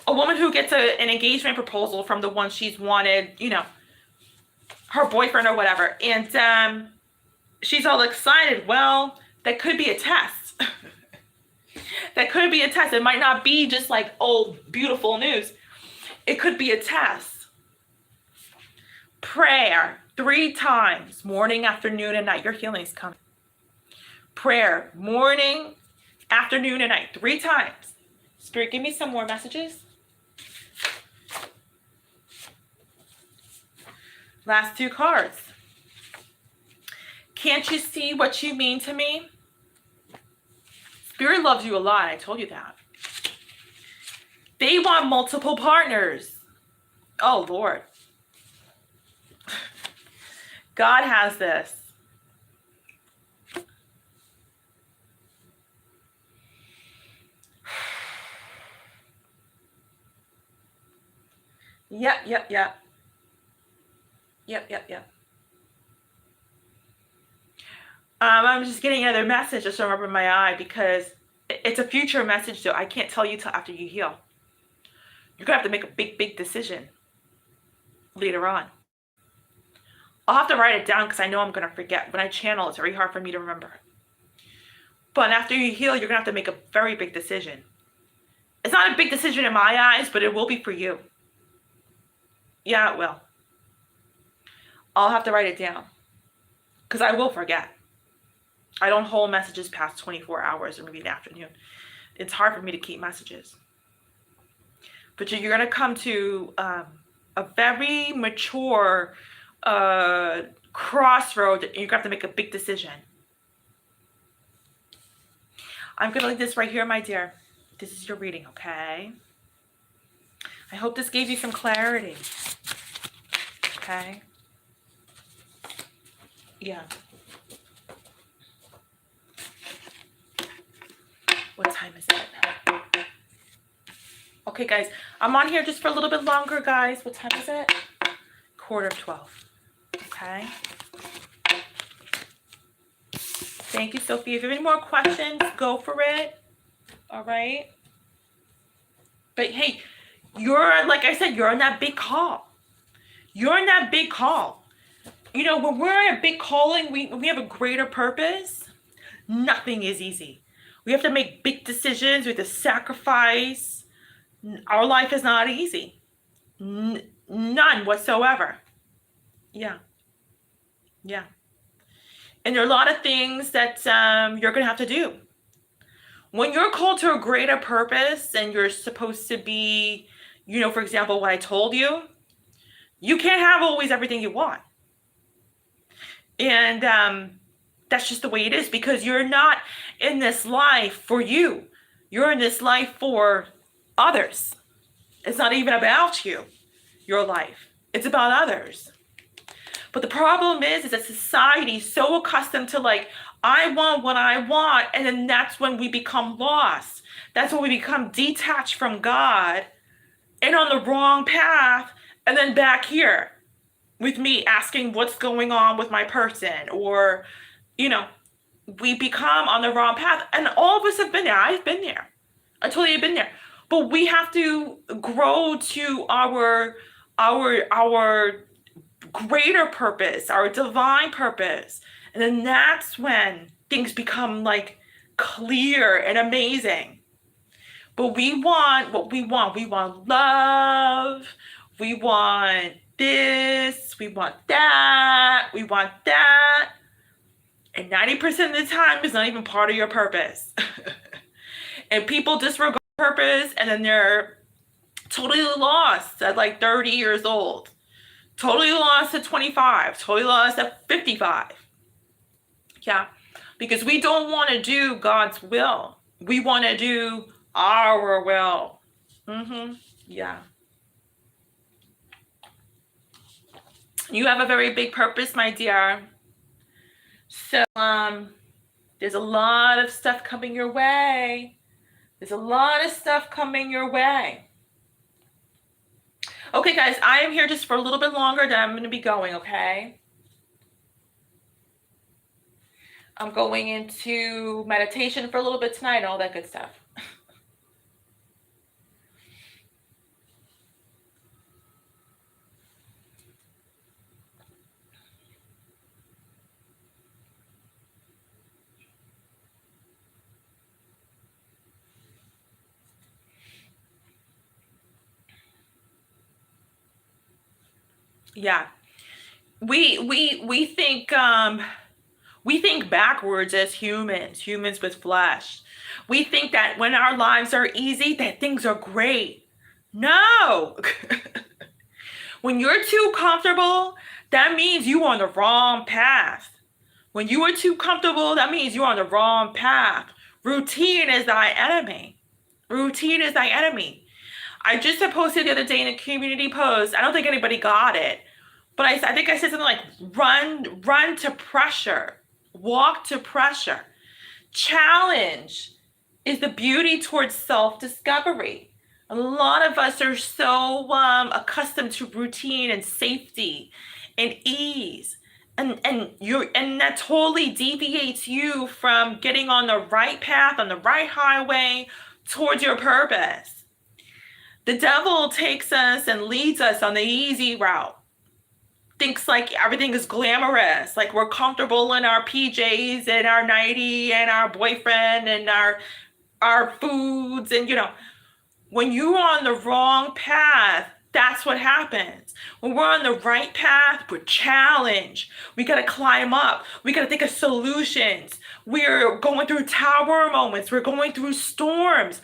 a woman who gets an engagement proposal from the one she's wanted, her boyfriend or whatever, and she's all excited. Well, that could be a test. That could be a test. It might not be just like, oh, beautiful news. It could be a test. Prayer 3 times, morning, afternoon, and night. Your healing's coming. Prayer, morning, afternoon, and night. 3 times. Spirit, give me some more messages. Last 2 cards. Can't you see what you mean to me? Spirit loves you a lot. I told you that. They want multiple partners. Oh, Lord. God has this. Yep, yep, yep. Yep, yep, yep. I'm just getting another message just from over my eye because it's a future message, so I can't tell you till after you heal. You're going to have to make a big, big decision later on. I'll have to write it down because I know I'm going to forget. When I channel, it's very hard for me to remember. But after you heal, you're going to have to make a very big decision. It's not a big decision in my eyes, but it will be for you. Yeah, it will. I'll have to write it down because I will forget. I don't hold messages past 24 hours or maybe in the afternoon. It's hard for me to keep messages. But you're going to come to a very mature crossroad. You're going to have to make a big decision. I'm going to leave this right here, my dear. This is your reading, okay? I hope this gave you some clarity. Okay? Yeah. What time is it? Okay, guys. I'm on here just for a little bit longer, guys. What time is it? 11:45. Okay? Thank you, Sophie. If you have any more questions, go for it. All right? But hey, you're, like I said, you're on that big call. You're in that big call. You know, when we're in a big calling, we have a greater purpose. Nothing is easy. We have to make big decisions. We have to sacrifice. Our life is not easy. None whatsoever. Yeah. Yeah. And there are a lot of things that you're going to have to do. When you're called to a greater purpose and you're supposed to be, you know, for example, what I told you, you can't have always everything you want. And that's just the way it is because you're not in this life for you. You're in this life for others. It's not even about you, your life. It's about others. But the problem is that society is so accustomed to like, I want what I want. And then that's when we become lost. That's when we become detached from God and on the wrong path. And then back here with me asking what's going on with my person, or, you know, we become on the wrong path. And all of us have been there. I've been there. I totally have been there. But we have to grow to our greater purpose, our divine purpose. And then that's when things become like clear and amazing. But we want what we want. We want love. We want this. We want that. We want that. And 90% of the time is not even part of your purpose. And people disregard purpose and then they're totally lost at like 30 years old. Totally lost at 25. Totally lost at 55. Yeah. Because we don't want to do God's will. We want to do our will. Yeah. You have a very big purpose, my dear. So, there's a lot of stuff coming your way. There's a lot of stuff coming your way. Okay, guys, I am here just for a little bit longer, then I'm going to be going, okay? I'm going into meditation for a little bit tonight and all that good stuff. Yeah. We think backwards as humans with flesh. We think that when our lives are easy, that things are great. No. When you're too comfortable, that means you're on the wrong path. When you are too comfortable, that means you're on the wrong path. Routine is thy enemy. Routine is thy enemy. I just posted the other day in a community post. I don't think anybody got it, but I think I said something like run to pressure, walk to pressure. Challenge is the beauty towards self-discovery. A lot of us are so accustomed to routine and safety and ease, and that totally deviates you from getting on the right path, on the right highway towards your purpose. The devil takes us and leads us on the easy route. Thinks like everything is glamorous, like we're comfortable in our PJs and our nightie and our boyfriend and our foods, and when you're on the wrong path, that's what happens. When we're on the right path, we're challenged. We got to climb up. We got to think of solutions. We're going through tower moments. We're going through storms.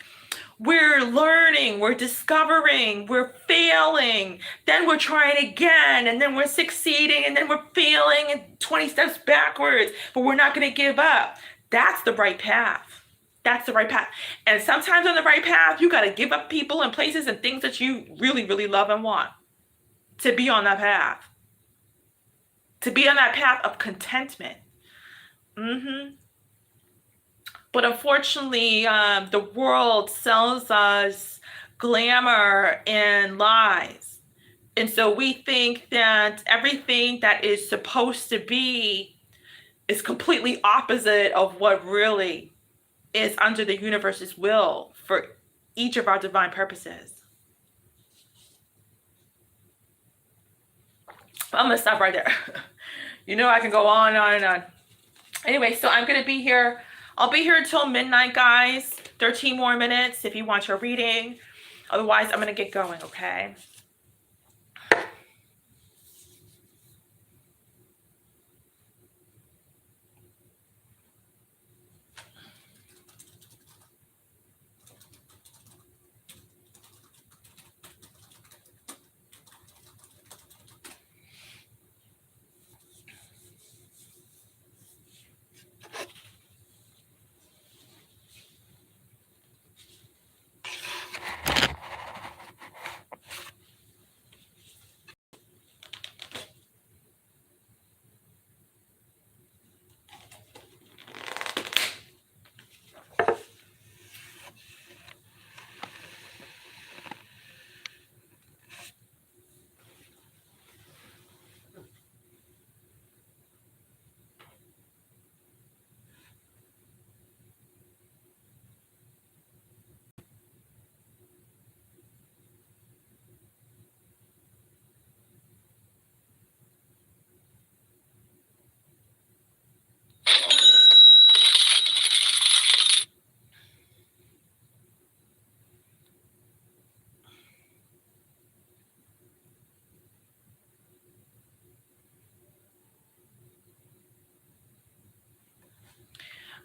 We're learning, we're discovering, we're failing, then we're trying again, and then we're succeeding, and then we're failing and 20 steps backwards, but we're not going to give up. That's the right path. That's the right path. And sometimes on the right path, you got to give up people and places and things that you really, really love and want to be on that path. To be on that path of contentment. But unfortunately, the world sells us glamour and lies. And so we think that everything that is supposed to be is completely opposite of what really is under the universe's will for each of our divine purposes. I'm going to stop right there. I can go on and on. Anyway, so I'm going to be here. I'll be here until midnight, guys. 13 more minutes if you want your reading. Otherwise, I'm going to get going, okay?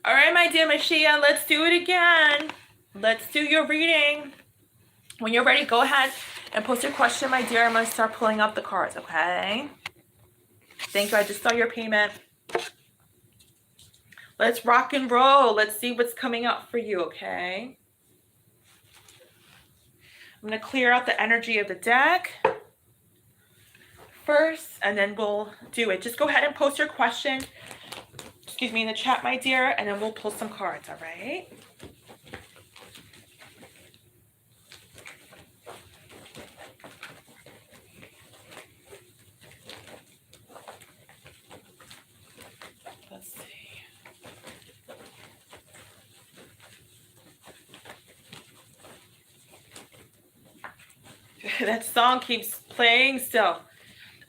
All right, my dear Mashiach, let's do it again. Let's do your reading. When you're ready, go ahead and post your question, my dear. I'm going to start pulling up the cards, okay? Thank you. I just saw your payment. Let's rock and roll. Let's see what's coming up for you, okay? I'm going to clear out the energy of the deck first, and then we'll do it. Just go ahead and post your question, in the chat, my dear, and then we'll pull some cards, all right? Let's see. That song keeps playing still.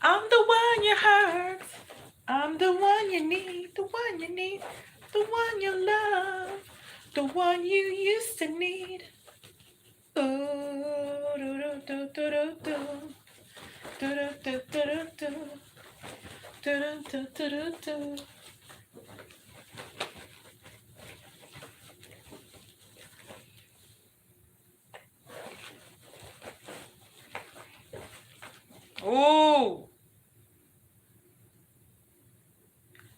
I'm the one you hurt. I'm the one you need, the one you need, the one you love, the one you used to need. Ooh, do do do do do do do do do do do do do do. Ooh.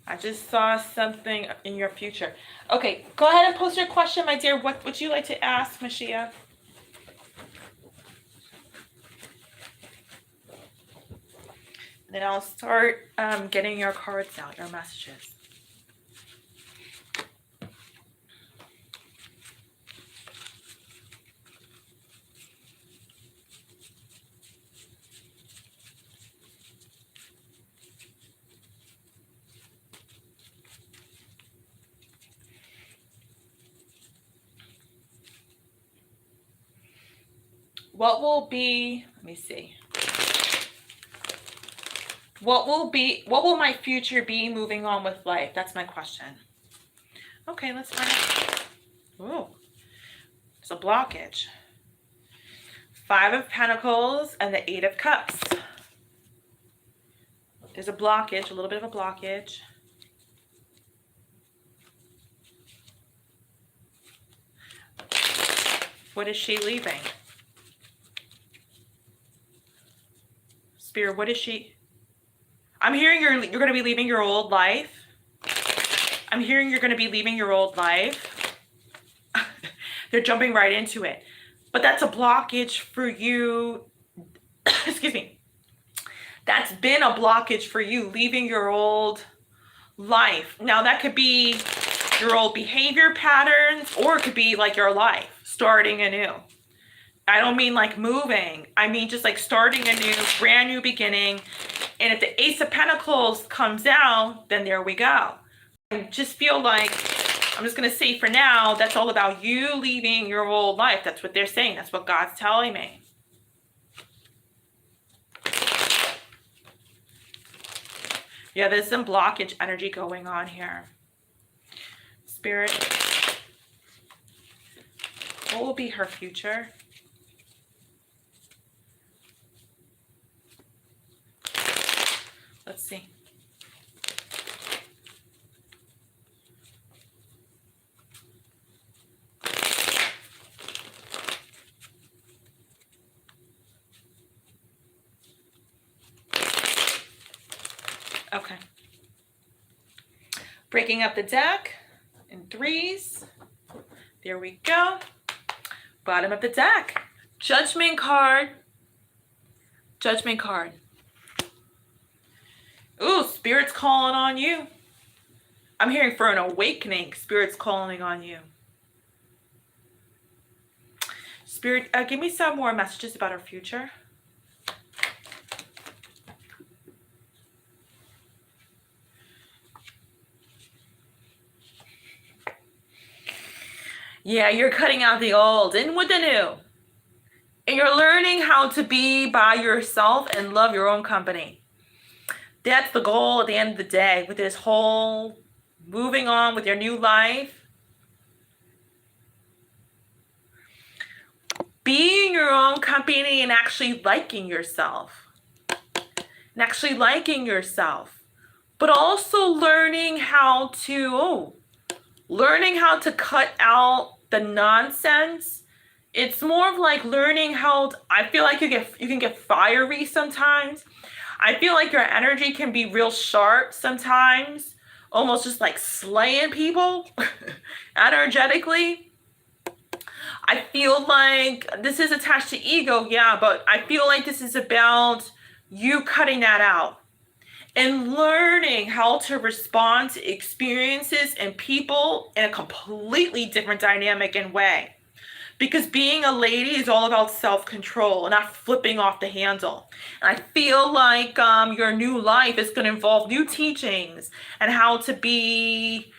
I just saw something in your future. Okay, go ahead and post your question, my dear. What would you like to ask, Mashiach? Then I'll start getting your cards out, your messages. What will be, let me see. What will my future be moving on with life? That's my question. Okay, let's find out. Ooh, it's a blockage. 5 of Pentacles and the 8 of Cups. There's a blockage, a little bit of a blockage. What is she leaving? Spirit, what is she? I'm hearing you're going to be leaving your old life. I'm hearing you're going to be leaving your old life. They're jumping right into it. But that's a blockage for you. Excuse me. That's been a blockage for you, leaving your old life. Now, that could be your old behavior patterns, or it could be like your life, starting anew. I don't mean like moving. I mean just like starting a new, brand new beginning. And if the Ace of Pentacles comes out, then there we go. I just feel like, I'm just going to say for now, that's all about you leaving your old life. That's what they're saying. That's what God's telling me. Yeah, there's some blockage energy going on here. Spirit, what will be her future? Let's see. Okay. Breaking up the deck in 3s. There we go. Bottom of the deck. Judgment card. Judgment card. Ooh, Spirit's calling on you. I'm hearing for an awakening. Spirit's calling on you. Spirit, give me some more messages about our future. Yeah, you're cutting out the old in with the new. And you're learning how to be by yourself and love your own company. That's the goal at the end of the day with this whole moving on with your new life. Being your own company and actually liking yourself. And actually liking yourself. But also learning how to, cut out the nonsense. It's more of like learning how I feel like you can get fiery sometimes. I feel like your energy can be real sharp sometimes, almost just like slaying people energetically. I feel like this is attached to ego, yeah, but I feel like this is about you cutting that out and learning how to respond to experiences and people in a completely different dynamic and way. Because being a lady is all about self-control and not flipping off the handle. And I feel like your new life is going to involve new teachings and how to be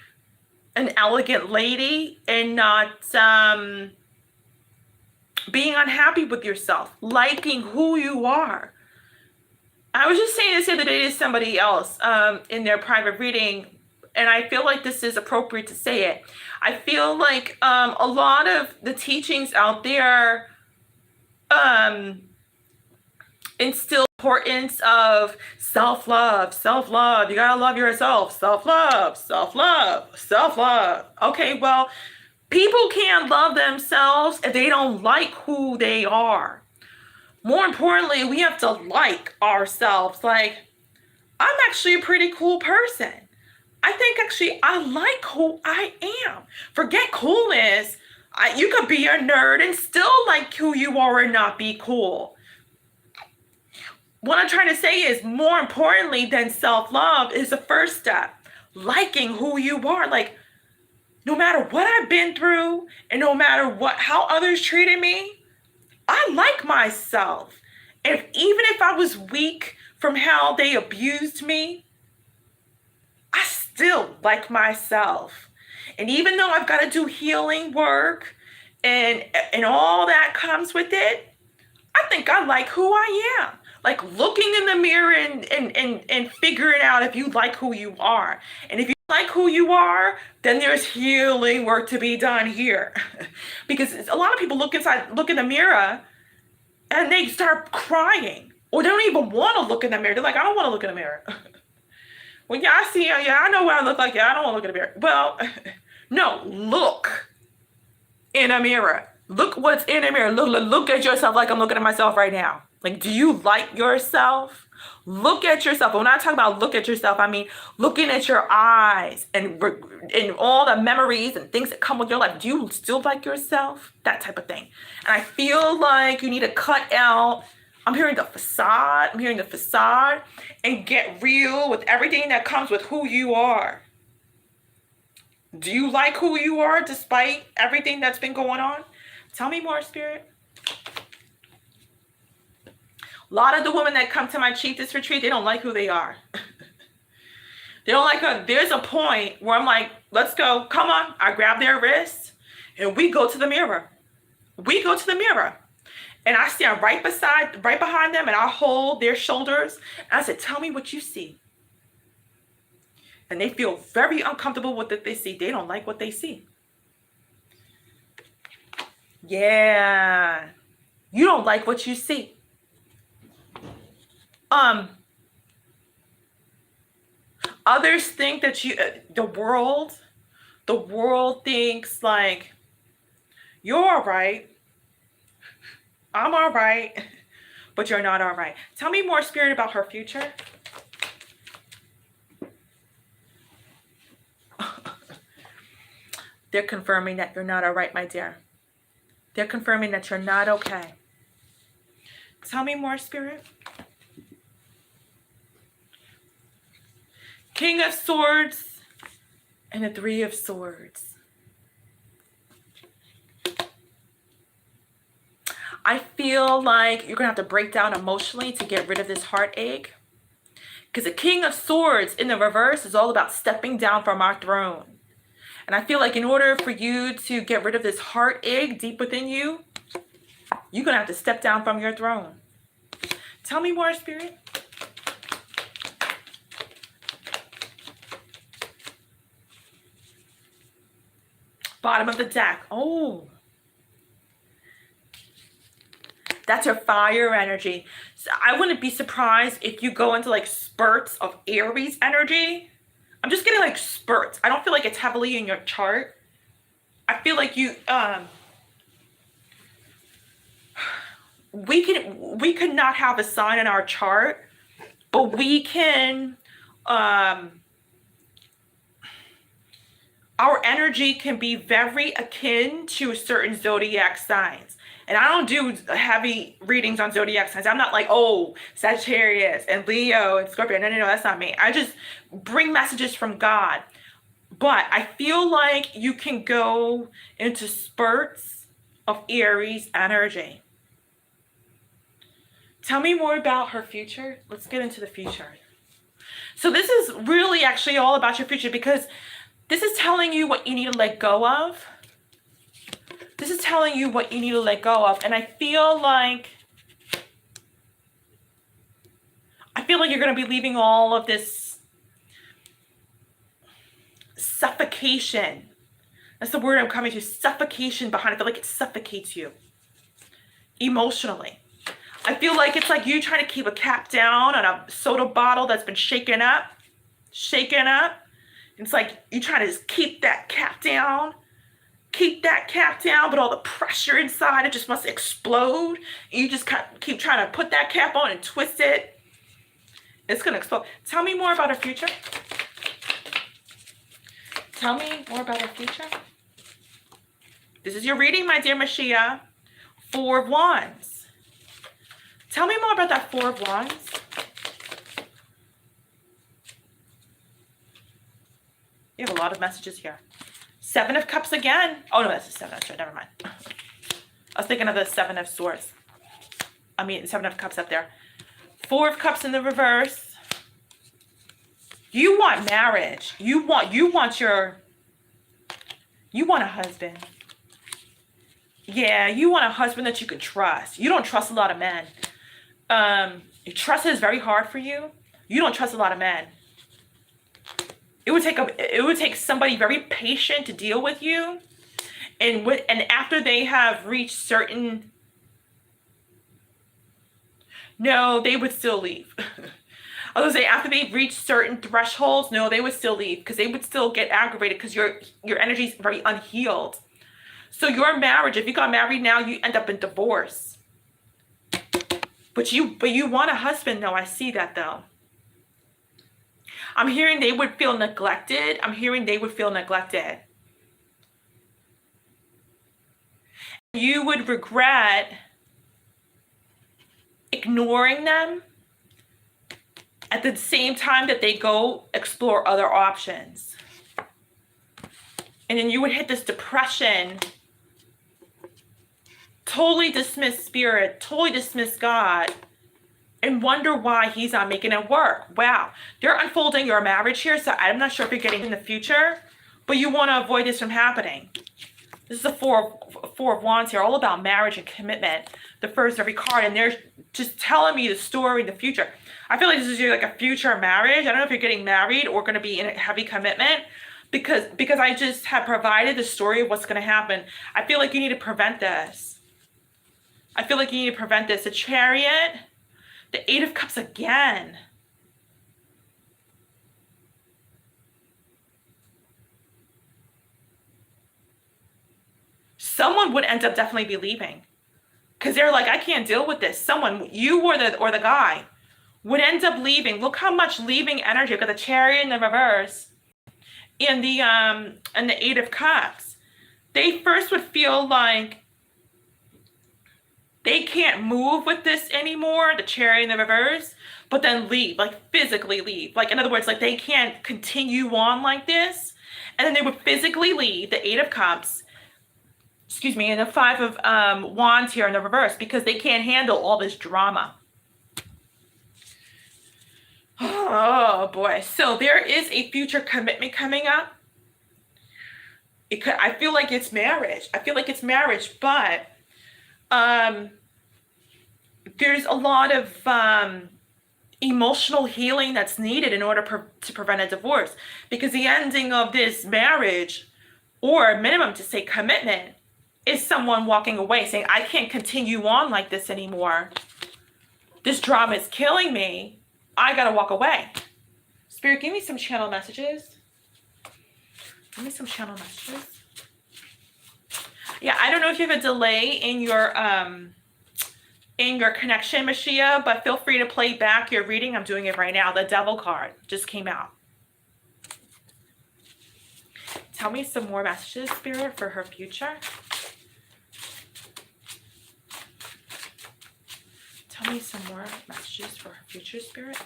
an elegant lady and not being unhappy with yourself, liking who you are. I was just saying this the other day to somebody else in their private reading, and I feel like this is appropriate to say it. I feel like a lot of the teachings out there instill importance of self-love, self-love. You gotta love yourself, self-love, self-love, self-love. Okay, well, people can't love themselves if they don't like who they are. More importantly, we have to like ourselves. Like, I'm actually a pretty cool person. I think actually I like who I am. Forget coolness. You could be a nerd and still like who you are and not be cool. what I'm trying to say is, more importantly than self-love is the first step. Liking who you are. Like, no matter what I've been through and no matter how others treated me, I like myself. Even if I was weak from how they abused me, I still like myself. And even though I've got to do healing work and all that comes with it, I think I like who I am. Like looking in the mirror and figuring out if you like who you are. And if you like who you are, then there's healing work to be done here. Because a lot of people look in the mirror and they start crying. Or they don't even want to look in the mirror. They're like, I don't want to look in the mirror. Well, yeah, I see, yeah, I know what I look like. Yeah, I don't want to look in the mirror. Well, no, look in a mirror. Look what's in a mirror. Look at yourself like I'm looking at myself right now. Like, do you like yourself? Look at yourself. When I talk about look at yourself, I mean looking at your eyes and all the memories and things that come with your life. Do you still like yourself? That type of thing. And I feel like you need to cut out, I'm hearing the facade and get real with everything that comes with who you are. Do you like who you are despite everything that's been going on? Tell me more, Spirit. A lot of the women that come to my Chieftess retreat, they don't like who they are. They don't like her. There's a point where I'm like, let's go. Come on. I grab their wrist and we go to the mirror. We go to the mirror. And I stand right behind them and I hold their shoulders. And I said, tell me what you see. And they feel very uncomfortable with what they see. They don't like what they see. Yeah. You don't like what you see. Others think that the world thinks like, you're all right. I'm all right, but you're not all right. Tell me more, Spirit, about her future. They're confirming that you're not all right, my dear. They're confirming that you're not okay. Tell me more, Spirit. King of Swords and the Three of Swords. I feel like you're going to have to break down emotionally to get rid of this heartache. Because the King of Swords in the reverse is all about stepping down from our throne. And I feel like in order for you to get rid of this heartache deep within you, you're going to have to step down from your throne. Tell me more, Spirit. Bottom of the deck. Oh. That's her fire energy. So I wouldn't be surprised if you go into like spurts of Aries energy. I'm just getting like spurts. I don't feel like it's heavily in your chart. I feel like you we could not have a sign in our chart, but we can our energy can be very akin to certain zodiac signs. And I don't do heavy readings on zodiac signs. I'm not like, oh, Sagittarius and Leo and Scorpio. No, that's not me. I just bring messages from God. But I feel like you can go into spurts of Aries energy. Tell me more about her future. Let's get into the future. So this is really actually all about your future, because this is telling you what you need to let go of. This is telling you what you need to let go of. And I feel like you're going to be leaving all of this suffocation. That's the word I'm coming to. Suffocation behind it. I feel like it suffocates you emotionally. I feel like it's like you trying to keep a cap down on a soda bottle that's been shaken up. It's like you trying to just keep that cap down. But all the pressure inside, it just wants to explode. And you just keep trying to put that cap on and twist it. It's going to explode. Tell me more about her future. Tell me more about her future. This is your reading, my dear Mashiach. 4 of Wands. Tell me more about that Four of Wands. You have a lot of messages here. Seven of Cups again. Oh, no, that's the Seven. That's right. Never mind. I was thinking of the Seven of Swords. I mean, Seven of Cups up there. Four of Cups in the reverse. You want marriage. You want a husband. Yeah, you want a husband that you can trust. You don't trust a lot of men. Trust is very hard for you. You don't trust a lot of men. It would take somebody very patient to deal with you, and after they have reached certain, no, they would still leave. I was gonna say after they've reached certain thresholds, no, they would still leave because they would still get aggravated because your energy is very unhealed. So your marriage, if you got married now, you end up in divorce. But you want a husband, though. I see that, though. I'm hearing they would feel neglected. You would regret ignoring them at the same time that they go explore other options. And then you would hit this depression, totally dismiss spirit, totally dismiss God, and wonder why he's not making it work. Wow. They're unfolding your marriage here, so I'm not sure if you're getting in the future, but you want to avoid this from happening. This is the Four of Wands here, all about marriage and commitment. The first every card, and they're just telling me the story in the future. I feel like this is like a future marriage. I don't know if you're getting married or going to be in a heavy commitment, because I just have provided the story of what's going to happen. I feel like you need to prevent this. The Chariot, the Eight of Cups again. Someone would end up definitely be leaving because they're like, I can't deal with this. Someone, you or the guy, would end up leaving. Look how much leaving energy. I've got the Chariot in the reverse and the Eight of Cups. They first would feel like they can't move with this anymore, the Chariot in the reverse, but then leave, like physically leave. Like, in other words, like they can't continue on like this. And then they would physically leave, the Eight of Cups, and the Five of Wands here in the reverse, because they can't handle all this drama. Oh boy. So there is a future commitment coming up. I feel like it's marriage. But there's a lot of emotional healing that's needed in order to prevent a divorce, because the ending of this marriage, or minimum to say commitment, is someone walking away saying, I can't continue on like this anymore. This drama is killing me. I gotta walk away. Spirit, give me some channel messages. Yeah, I don't know if you have a delay in your connection, Mashia, but feel free to play back your reading. I'm doing it right now. The Devil card just came out. Tell me some more messages, Spirit, for her future. Tell me some more messages for her future, Spirit.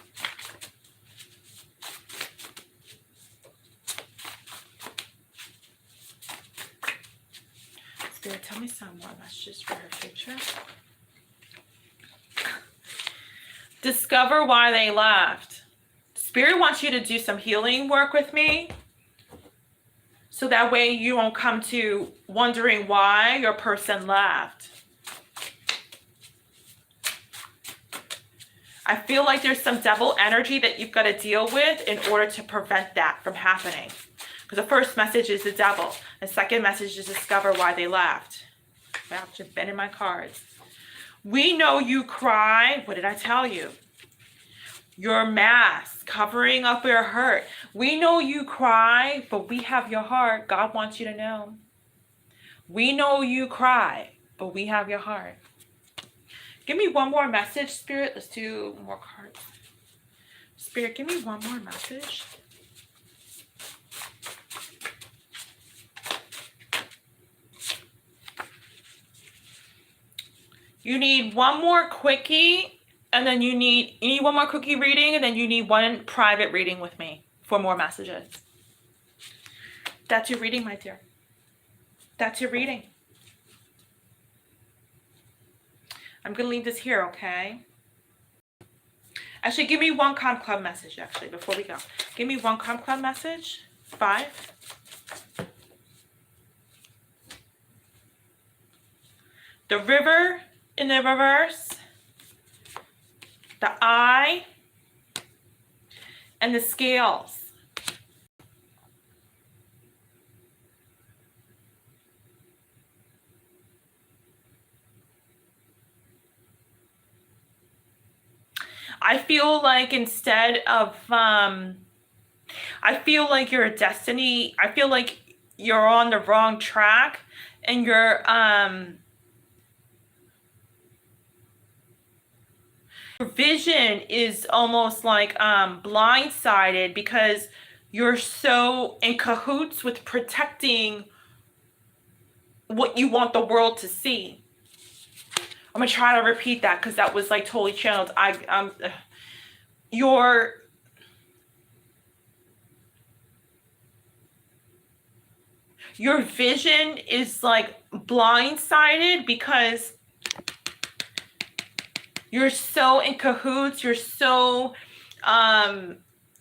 Spirit, tell me some more messages for her future. Discover why they left. Spirit wants you to do some healing work with me, so that way you won't come to wondering why your person left. I feel like there's some devil energy that you've got to deal with in order to prevent that from happening. Because the first message is the devil. The second message is discover why they left. Wow, just been in my cards. We know you cry. What did I tell you? Your mask, covering up your hurt. We know you cry, but we have your heart. God wants you to know. We know you cry, but we have your heart. Give me one more message, Spirit. Let's do more cards. Spirit, give me one more message. You need one more quickie And then you need one more cookie reading, and then you need one private reading with me for more messages. That's your reading, my dear. That's your reading. I'm going to leave this here, okay? Actually, give me one Calm Club message, actually, before we go. Give me one Calm Club message. 5. The river in the reverse. The eye. And the scales. I feel like instead of, I feel like your destiny, I feel like you're on the wrong track, and your vision is almost like blindsided because you're so in cahoots with protecting what you want the world to see. I'm gonna try to repeat that because that was like totally channeled. Your vision is like blindsided because you're so in cahoots, you're so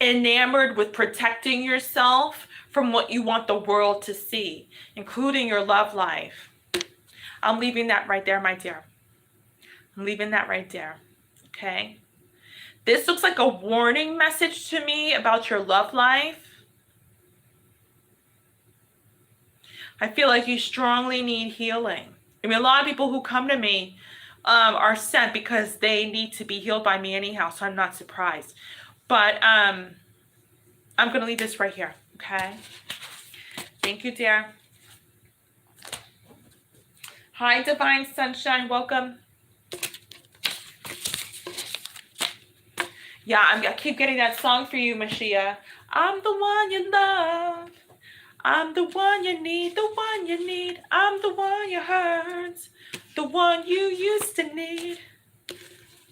enamored with protecting yourself from what you want the world to see, including your love life. I'm leaving that right there, my dear. I'm leaving that right there, okay? This looks like a warning message to me about your love life. I feel like you strongly need healing. I mean, a lot of people who come to me are sent because they need to be healed by me anyhow, so I'm not surprised. But I'm going to leave this right here, okay? Thank you, dear. Hi, Divine Sunshine. Welcome. Yeah, I keep getting that song for you, Mashiach. I'm the one you love. I'm the one you need, the one you need. I'm the one you hurt, the one you used to need.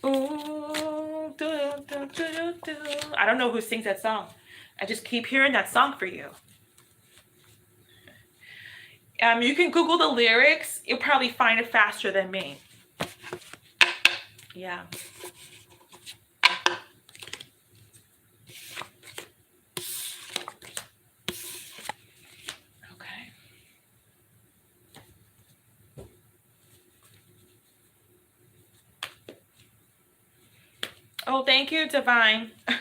Ooh, do, do, do, do. I don't know who sings that song. I just keep hearing that song for you. You can Google the lyrics. You'll probably find it faster than me. Yeah. Oh, thank you, Divine. I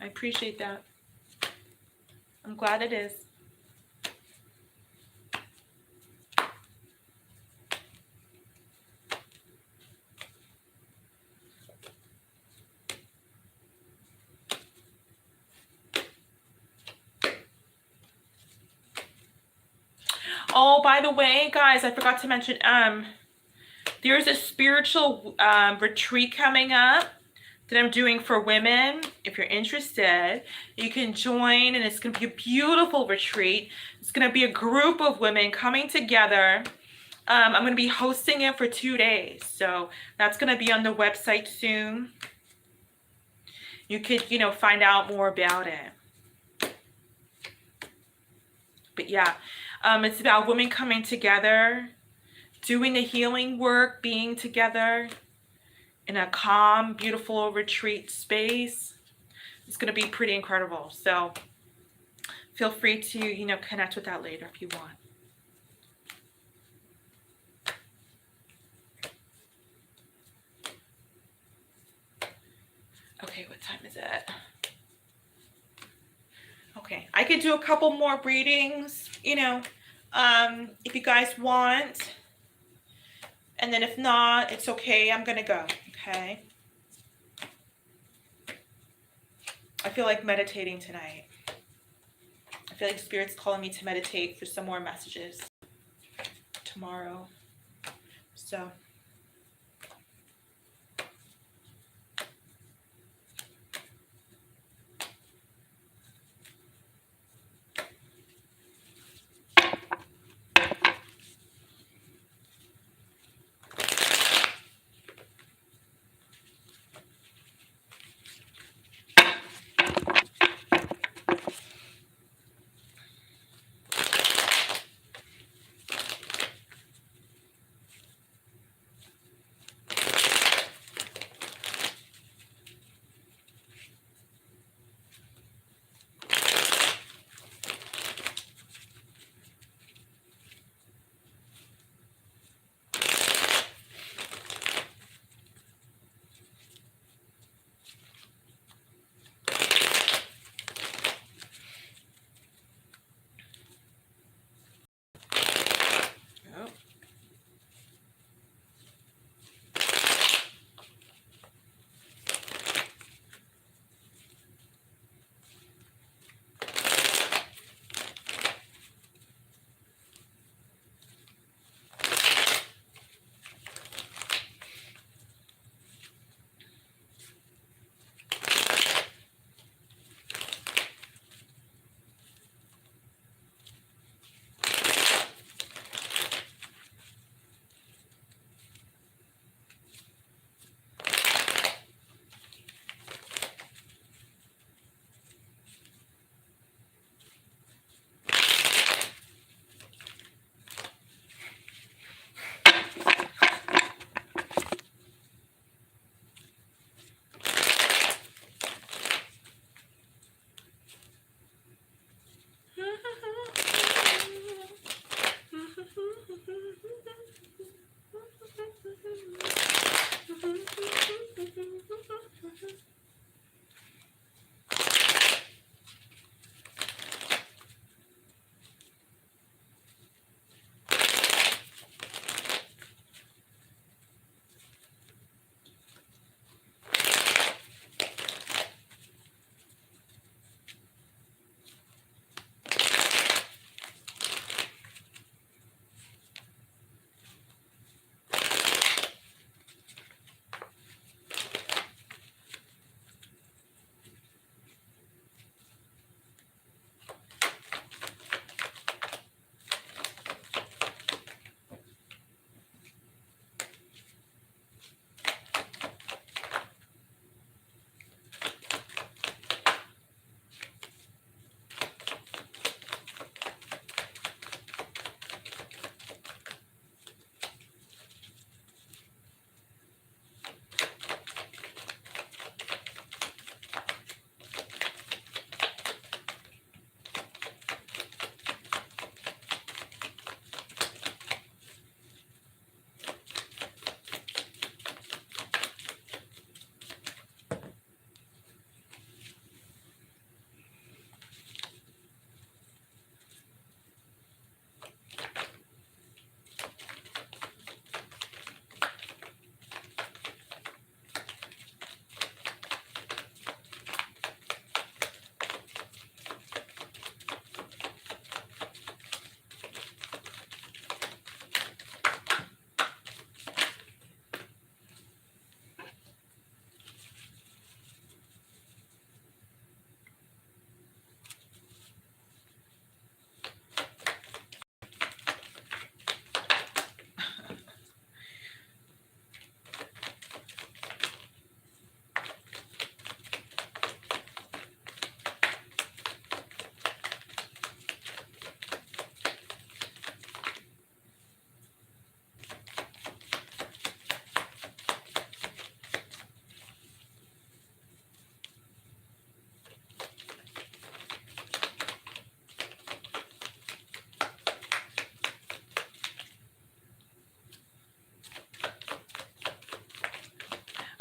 appreciate that. I'm glad it is. Oh, by the way, guys, I forgot to mention, there's a spiritual retreat coming up that I'm doing for women. If you're interested, you can join, and it's going to be a beautiful retreat. It's going to be a group of women coming together. I'm going to be hosting it for 2 days, so that's going to be on the website soon. You could, find out more about it. But yeah, it's about women coming together, doing the healing work, being together in a calm, beautiful retreat space. It's going to be pretty incredible. So feel free to, connect with that later if you want. Okay, what time is it? Okay, I could do a couple more readings, if you guys want. And then if not, it's okay. I'm going to go, okay? I feel like meditating tonight. I feel like Spirit's calling me to meditate for some more messages tomorrow. So.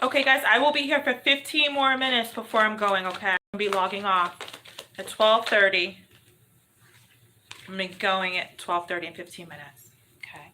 Okay, guys, I will be here for 15 more minutes before I'm going, okay? I'm going to be logging off at 12:30. I'm going to be going at 12:30 in 15 minutes, okay?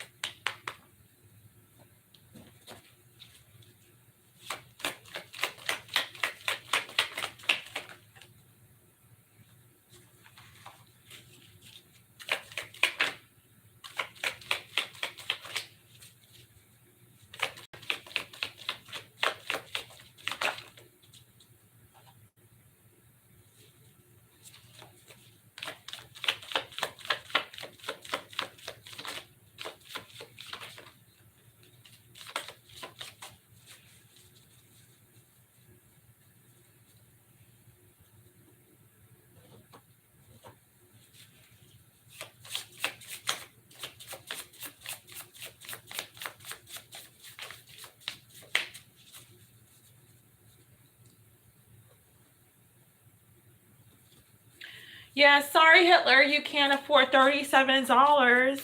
Yeah, sorry, Hitler, you can't afford $37.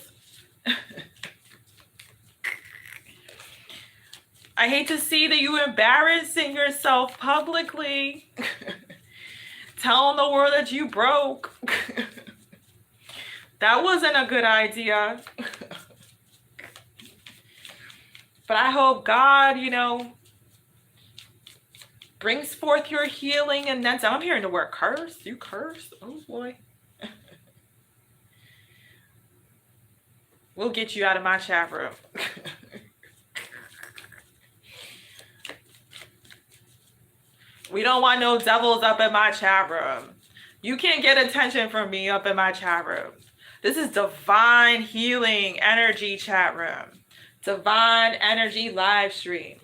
I hate to see that you embarrassing yourself publicly. Telling the world that you broke. That wasn't a good idea. But I hope God, you know, brings forth your healing and then some. I'm hearing the word curse. You curse? Oh boy. We'll get you out of my chat room. We don't want no devils up in my chat room. You can't get attention from me up in my chat room. This is divine healing energy chat room. Divine energy live stream.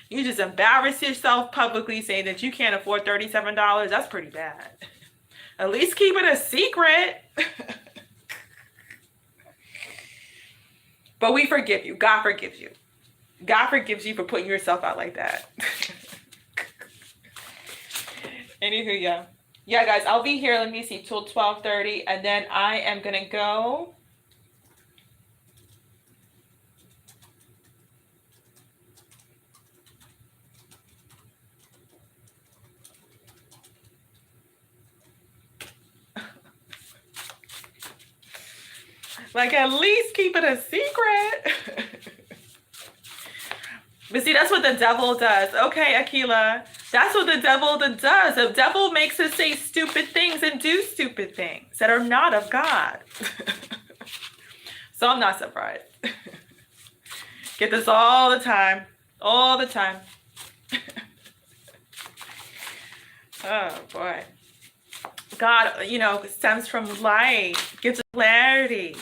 You just embarrass yourself publicly saying that you can't afford $37. That's pretty bad. At least keep it a secret. But we forgive you. God forgives you. God forgives you for putting yourself out like that. Anywho, yeah. Yeah, guys, I'll be here, let me see, till 12:30, and then I am going to go. Like, at least keep it a secret. But see, that's what the devil does. Okay, Akila. That's what the devil does. The devil makes us say stupid things and do stupid things that are not of God. So I'm not surprised. Get this all the time. All the time. Oh, boy. God, you know, stems from light. Gives us clarity.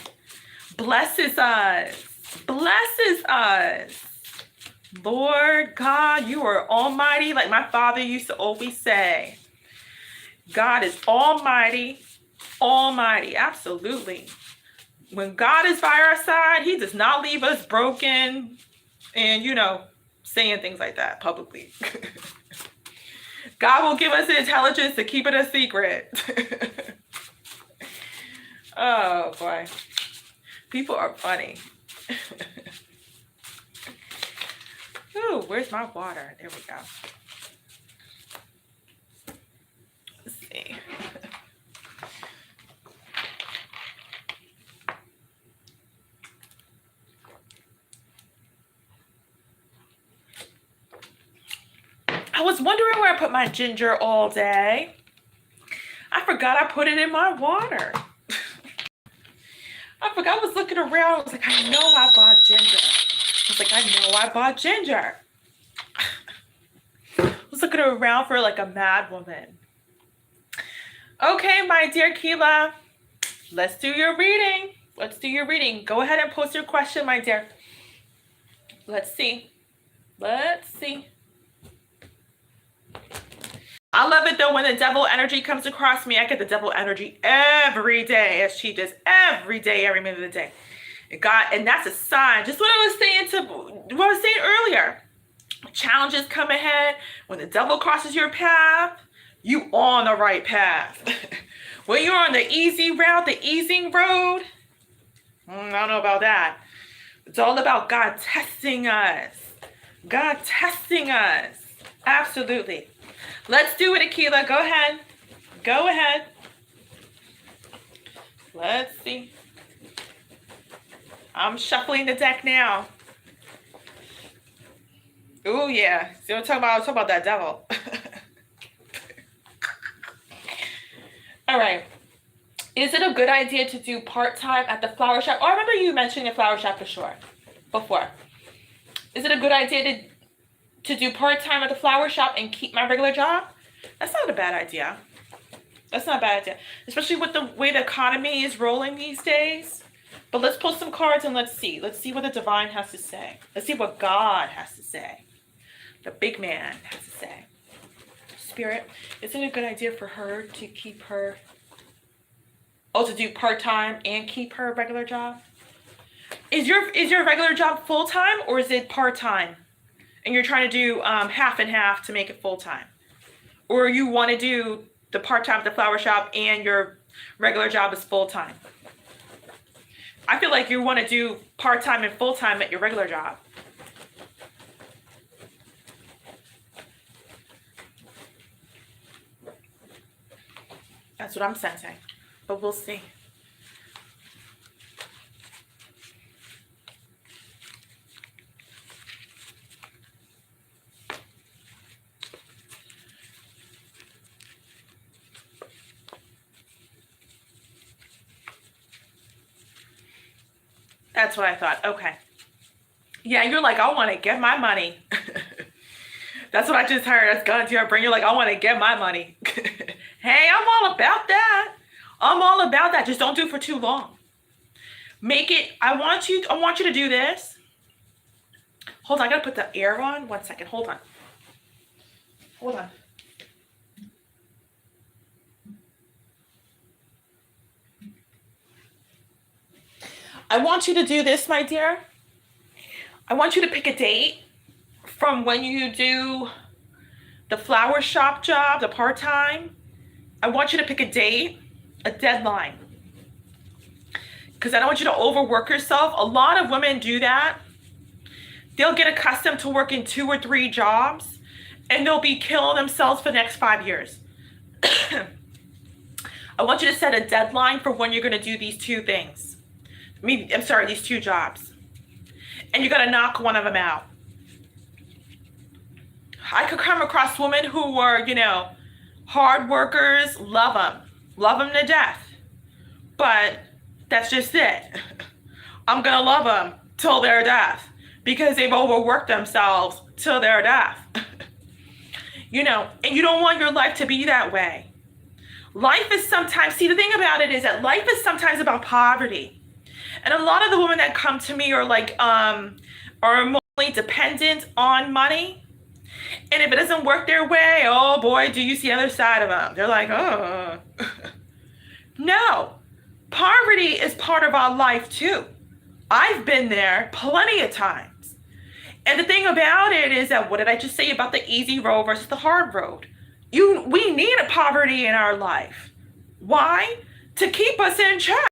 Blesses us. Blesses us. Lord God, you are almighty. Like my father used to always say, God is almighty, almighty. Absolutely. When God is by our side, he does not leave us broken and, you know, saying things like that publicly. God will give us the intelligence to keep it a secret. Oh, boy. People are funny. Ooh, where's my water? There we go. Let's see. I was wondering where I put my ginger all day. I forgot I put it in my water. I forgot. I was looking around. I was like, I know I bought ginger. I was like, I know I bought ginger. I was looking around for like a mad woman. Okay, my dear Keela, let's do your reading. Let's do your reading. Go ahead and post your question, my dear. Let's see. Let's see. I love it though when the devil energy comes across me. I get the devil energy every day, as she does every day, every minute of the day. God, and that's a sign. Just what I was saying earlier. Challenges come ahead. When the devil crosses your path, you on the right path. When you're on the easy route, the easing road, I don't know about that. It's all about God testing us. God testing us. Absolutely. Let's do it, Akila. Go ahead. Go ahead. Let's see. I'm shuffling the deck now. Oh yeah. See what I'm talking about that devil. All right. Is it a good idea to do part-time at the flower shop? Oh, I remember you mentioning a flower shop for sure before. Is it a good idea to do part-time at the flower shop and keep my regular job? That's not a bad idea. That's not a bad idea. Especially with the way the economy is rolling these days. But let's pull some cards and let's see. Let's see what the divine has to say. Let's see what God has to say. The big man has to say. Spirit, is it a good idea for her to keep her... Oh, to do part-time and keep her regular job? Is your regular job full-time or is it part-time? And you're trying to do half and half to make it full-time? Or you want to do the part-time at the flower shop and your regular job is full-time? I feel like you want to do part-time and full-time at your regular job. That's what I'm sensing. But we'll see. That's what I thought. Okay. Yeah, you're like, I want to get my money. That's what I just heard. That's gone to your brain. You're like, I want to get my money. Hey, I'm all about that. I'm all about that. Just don't do it for too long. Make it, I want you to do this. Hold on, I gotta put the air on. 1 second. Hold on. Hold on. I want you to do this, my dear. I want you to pick a date from when you do the flower shop job, the part-time. I want you to pick a date, a deadline. Because I don't want you to overwork yourself. A lot of women do that. They'll get accustomed to working 2 or 3 jobs and they'll be killing themselves for the next 5 years. I want you to set a deadline for when you're going to do these 2 things. These 2 jobs. And you got to knock one of them out. I could come across women who were, hard workers, love them to death. But that's just it. I'm going to love them till their death because they've overworked themselves till their death. And you don't want your life to be that way. Life is sometimes, the thing about it is that life is sometimes about poverty. And a lot of the women that come to me are like, are emotionally dependent on money. And if it doesn't work their way, oh boy, do you see the other side of them. They're like, oh. No, poverty is part of our life too. I've been there plenty of times. And the thing about it is that, what did I just say about the easy road versus the hard road? We need a poverty in our life. Why? To keep us in check.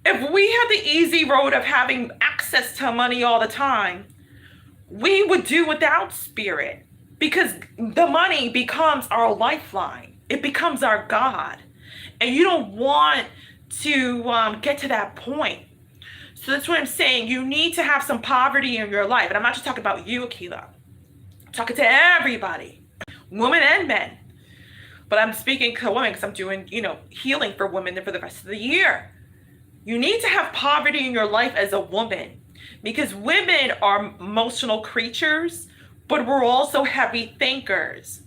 If we had the easy road of having access to money all the time, we would do without spirit, because the money becomes our lifeline. It becomes our God. And you don't want to get to that point. So that's what I'm saying. You need to have some poverty in your life. And I'm not just talking about you, Akila. I'm talking to everybody, women and men. But I'm speaking to women because I'm doing, healing for women for the rest of the year. You need to have poverty in your life as a woman, because women are emotional creatures, but we're also heavy thinkers.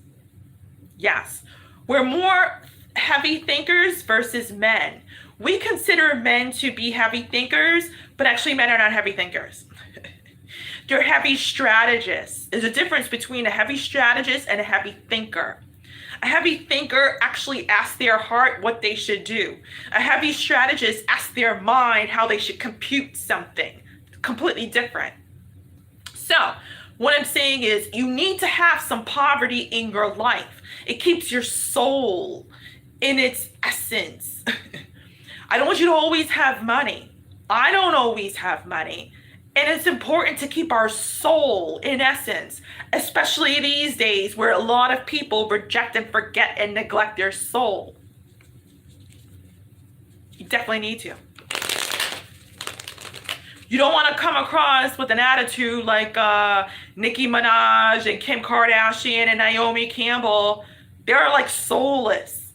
Yes, we're more heavy thinkers versus men. We consider men to be heavy thinkers, but actually men are not heavy thinkers. They're heavy strategists. There's a difference between a heavy strategist and a heavy thinker. A heavy thinker actually asks their heart what they should do. A heavy strategist asks their mind how they should compute something. Completely different. So what I'm saying is, you need to have some poverty in your life. It keeps your soul in its essence. I don't want you to always have money. I don't always have money. And it's important to keep our soul, in essence, especially these days where a lot of people reject and forget and neglect their soul. You definitely need to. You don't want to come across with an attitude like Nicki Minaj and Kim Kardashian and Naomi Campbell. They're like soulless.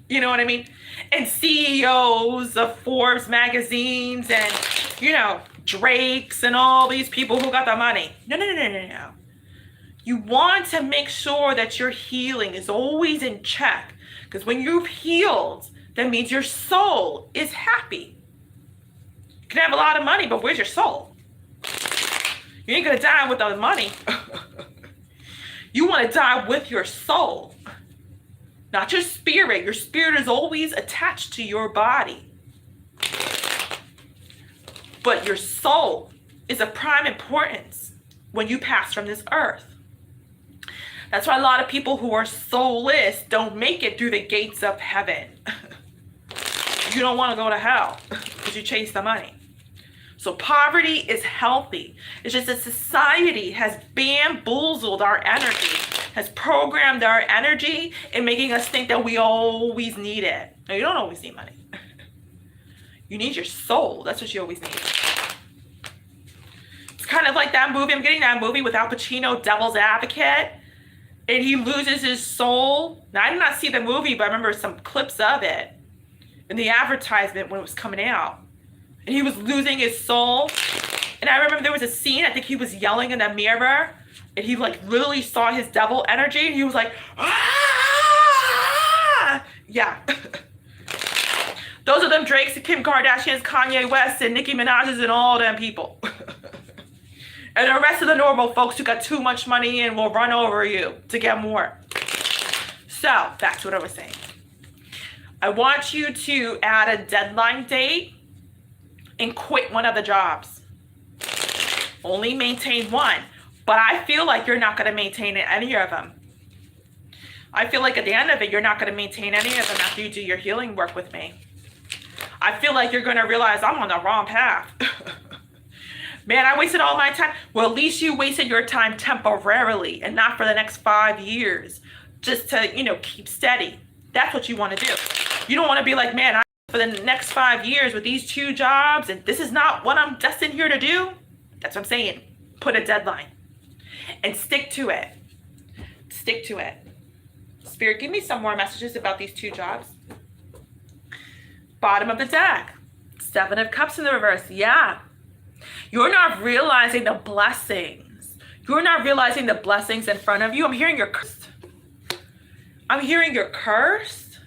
You know what I mean? And CEOs of Forbes magazines and, you know, Drakes and all these people who got the money. No. You want to make sure that your healing is always in check. Because when you've healed, that means your soul is happy. You can have a lot of money, but where's your soul? You ain't going to die with the money. You want to die with your soul. Not your spirit. Your spirit is always attached to your body. But your soul is of prime importance when you pass from this earth. That's why a lot of people who are soulless don't make it through the gates of heaven. You don't want to go to hell because you chase the money. So poverty is healthy. It's just that society has bamboozled our energy, has programmed our energy in making us think that we always need it. No, you don't always need money. You need your soul. That's what you always need. It's kind of like that movie. I'm getting that movie with Al Pacino, Devil's Advocate. And he loses his soul. Now, I did not see the movie, but I remember some clips of it in the advertisement when it was coming out. And he was losing his soul. And I remember there was a scene, I think he was yelling in the mirror. And he like literally saw his devil energy. And he was like, ah! Yeah. Those are them Drakes, Kim Kardashians, Kanye West, and Nicki Minaj's and all them people. And the rest of the normal folks who got too much money and will run over you to get more. So, back to what I was saying. I want you to add a deadline date and quit one of the jobs. Only maintain one. But I feel like you're not going to maintain any of them. I feel like at the end of it, you're not going to maintain any of them after you do your healing work with me. I feel like you're going to realize I'm on the wrong path. Man, I wasted all my time. Well, at least you wasted your time temporarily and not for the next 5 years. Just to, you know, keep steady. That's what you want to do. You don't want to be like, man, for the next 5 years with these 2 jobs and this is not what I'm destined here to do. That's what I'm saying. Put a deadline. And stick to it. Stick to it. Spirit, give me some more messages about these 2 jobs. Bottom of the deck. 7 of Cups in the reverse. Yeah. You're not realizing the blessings. You're not realizing the blessings in front of you. I'm hearing you're cursed. I'm hearing you're cursed.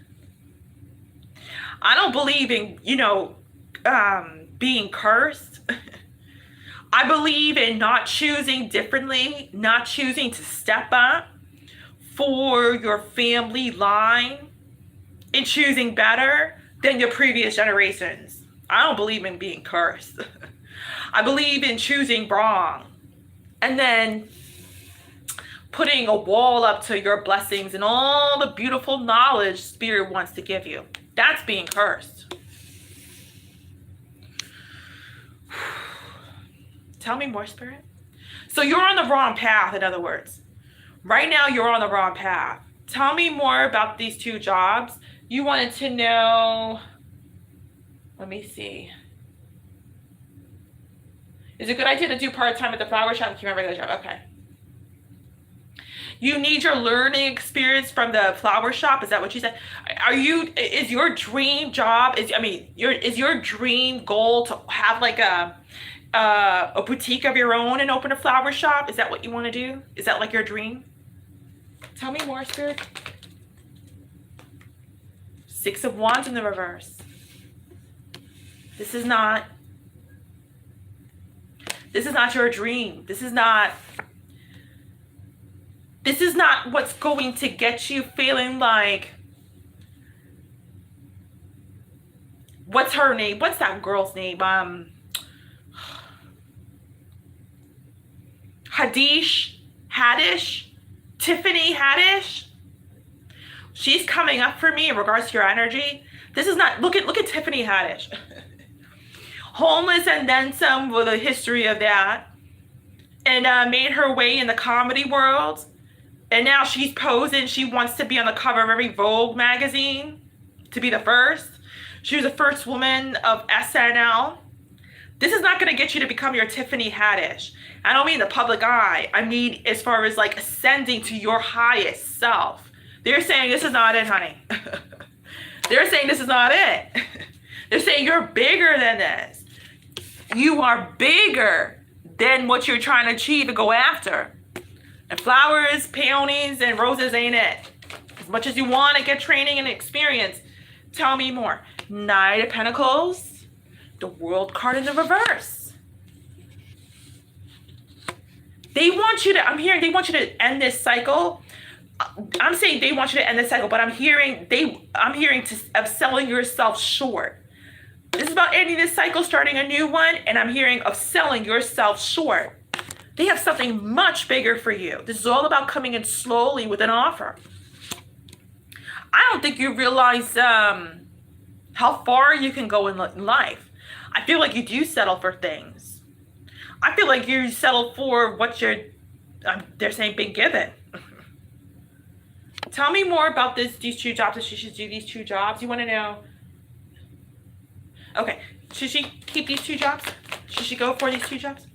I don't believe in, you know, being cursed. I believe in not choosing differently, not choosing to step up for your family line and choosing better than your previous generations. I don't believe in being cursed. I believe in choosing wrong and then putting a wall up to your blessings and all the beautiful knowledge Spirit wants to give you. That's being cursed. Tell me more, Spirit. So you're on the wrong path, in other words. Right now, you're on the wrong path. Tell me more about these 2 jobs. You wanted to know, let me see. Is it a good idea to do part-time at the flower shop and keep my regular job? Okay. You need your learning experience from the flower shop. Is that what you said? Is your dream job, is your dream goal to have like a boutique of your own and open a flower shop? Is that what you want to do? Is that like your dream? Tell me more, Spirit. 6 of Wands in the reverse. This is not your dream. This is not what's going to get you feeling like, what's her name? What's that girl's name? Tiffany Haddish. She's coming up for me in regards to your energy. This is not, look at Tiffany Haddish. homeless and then some with a history of that, and made her way in the comedy world. And now she's posing. She wants to be on the cover of every Vogue magazine, to be the first. She was the first woman of SNL. This is not going to get you to become your Tiffany Haddish. I don't mean the public eye. I mean as far as like ascending to your highest self. They're saying this is not it, honey. They're saying this is not it. They're saying you're bigger than this. You are bigger than what you're trying to achieve and go after. And flowers, peonies, and roses ain't it. As much as you want to get training and experience, tell me more. Knight of Pentacles, the World card in the reverse. They want you to, I'm hearing they want you to end this cycle. I'm saying they want you to end this cycle, but I'm hearing of selling yourself short. This is about ending this cycle, starting a new one, and I'm hearing of selling yourself short. They have something much bigger for you. This is all about coming in slowly with an offer. I don't think you realize how far you can go in life. I feel like you do settle for things. I feel like you settle for what they're saying been given. Tell me more about these two jobs. If she should do these two jobs. You want to know? Okay. Should she keep these two jobs? Should she go for these two jobs?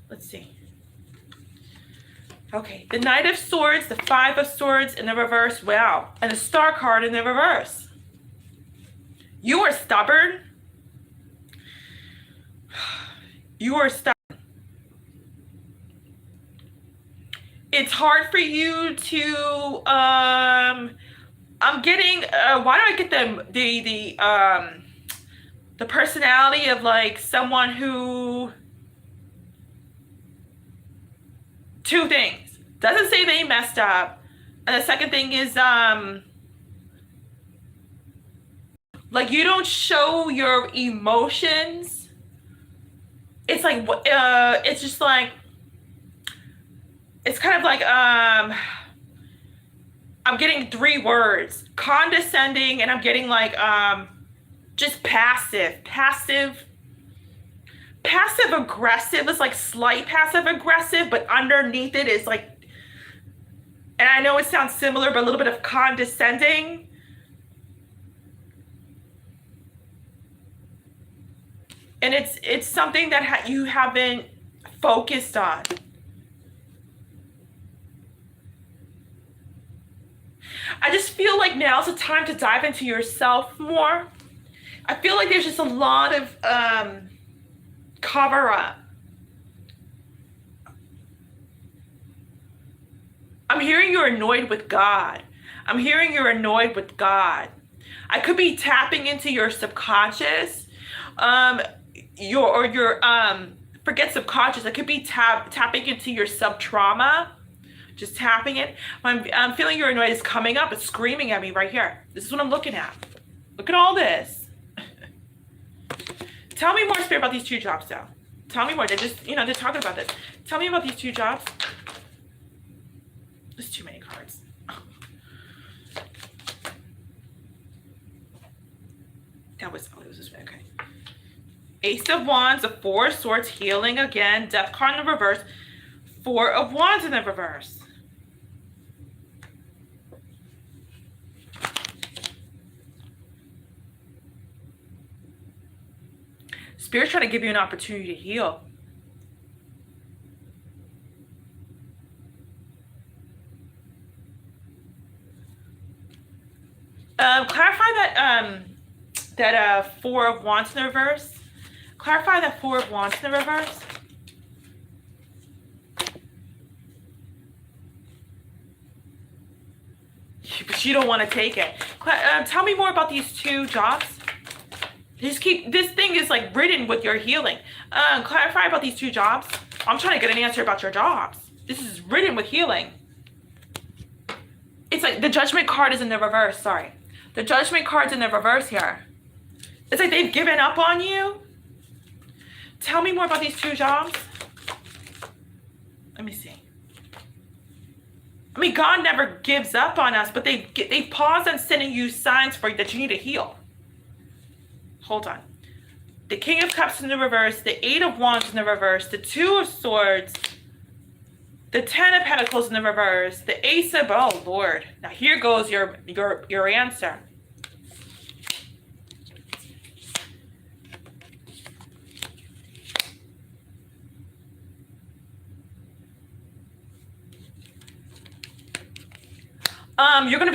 Let's see. Okay. The Knight of Swords, the Five of Swords in the reverse. Wow. And the Star card in the reverse. You are stubborn. You are stubborn. It's hard for you to, I'm getting, why do I get the personality of like someone who, two things, doesn't say they messed up. And the second thing is, like you don't show your emotions. It's like, it's just like, it's kind of like, I'm getting three words, condescending, and I'm getting like, just passive aggressive. It's like slight passive aggressive, but underneath it is like, and I know it sounds similar, but a little bit of condescending. And it's something that you haven't focused on. I just feel like now's the time to dive into yourself more. I feel like there's just a lot of cover up. I'm hearing you're annoyed with God. I'm hearing you're annoyed with God. I could be tapping into your subconscious. Forget subconscious. I could be tapping into your sub-trauma. Just tapping it. I'm feeling your annoyed is coming up. It's screaming at me right here. This is what I'm looking at. Look at all this. Tell me more, Spirit, about these two jobs, though. Tell me more. They're just, they're talking about this. Tell me about these two jobs. There's too many cards. It was this way. Okay. Ace of Wands, the Four of Swords, healing again. Death card in the reverse. Four of Wands in the reverse. Spirit's trying to give you an opportunity to heal. Clarify that Four of Wands in the reverse. Clarify that Four of Wands in the reverse. But you don't want to take it. Tell me more about these two jobs. This thing is like ridden with your healing. Clarify about these two jobs. I'm trying to get an answer about your jobs. This is ridden with healing. It's like the Judgment card is in the reverse. Sorry. The Judgment card's in the reverse here. It's like they've given up on you. Tell me more about these two jobs. Let me see. I mean, God never gives up on us, but they pause on sending you signs for that you need to heal. Hold on. the King of Cups in the reverse, the Eight of Wands in the reverse, the Two of Swords, the Ten of Pentacles in the reverse, the Ace of, oh Lord. Now here goes your answer. You're gonna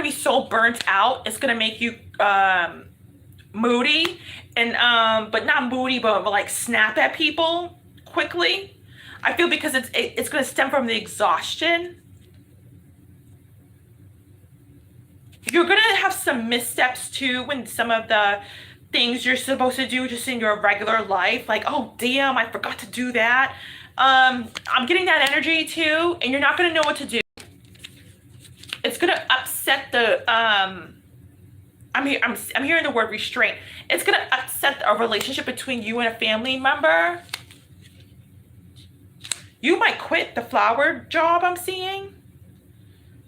be so burnt out. It's gonna make you moody and but not moody, but like snap at people quickly. I feel because it's gonna stem from the exhaustion. You're gonna have some missteps too when some of the things you're supposed to do just in your regular life, like, oh damn, I forgot to do that. I'm getting that energy too, and you're not gonna know what to do. It's gonna upset the I'm hearing the word restraint. It's gonna upset a relationship between you and a family member. You might quit the flower job I'm seeing.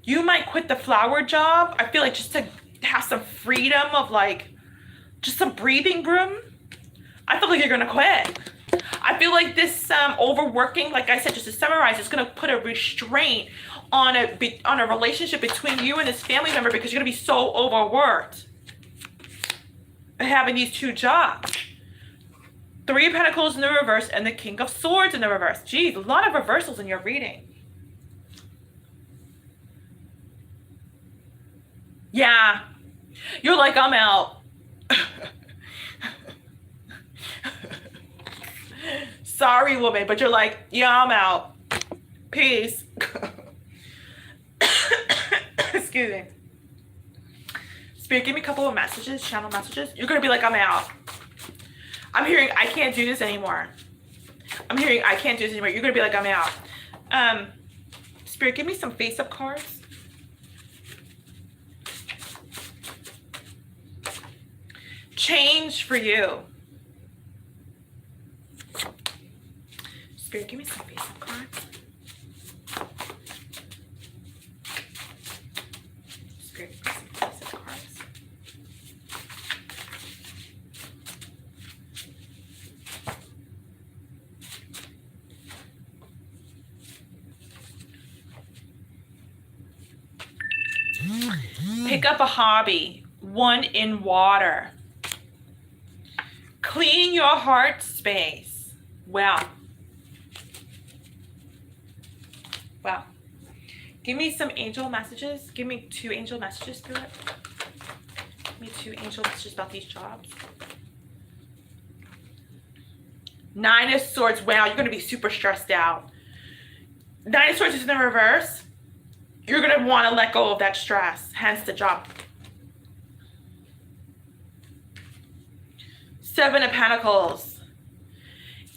You might quit the flower job. I feel like just to have some freedom of like, just some breathing room. I feel like you're gonna quit. I feel like this overworking, like I said, just to summarize, is gonna put a restraint on a relationship between you and this family member because you're gonna be so overworked having these two jobs. Three of Pentacles in the reverse and the King of Swords in the reverse. Geez, a lot of reversals in your reading. Yeah, you're like, I'm out. Sorry, woman, but you're like, yeah, I'm out. Peace. Excuse me. Spirit, give me a couple of messages, channel messages. You're going to be like, I'm out. I'm hearing, I can't do this anymore. I'm hearing, I can't do this anymore. You're going to be like, I'm out. Spirit, give me some face-up cards. Change for you. Spirit, give me some face-up cards. Spirit, give me some face-up cards. Pick up a hobby. One in water. Clean your heart space. Wow. Wow. Give me some angel messages. Give me 2 angel messages, Spirit. Give me 2 angel messages about these jobs. 9 of Swords. Wow, you're going to be super stressed out. 9 of Swords is in the reverse. You're going to want to let go of that stress. Hence the job. 7 of Pentacles.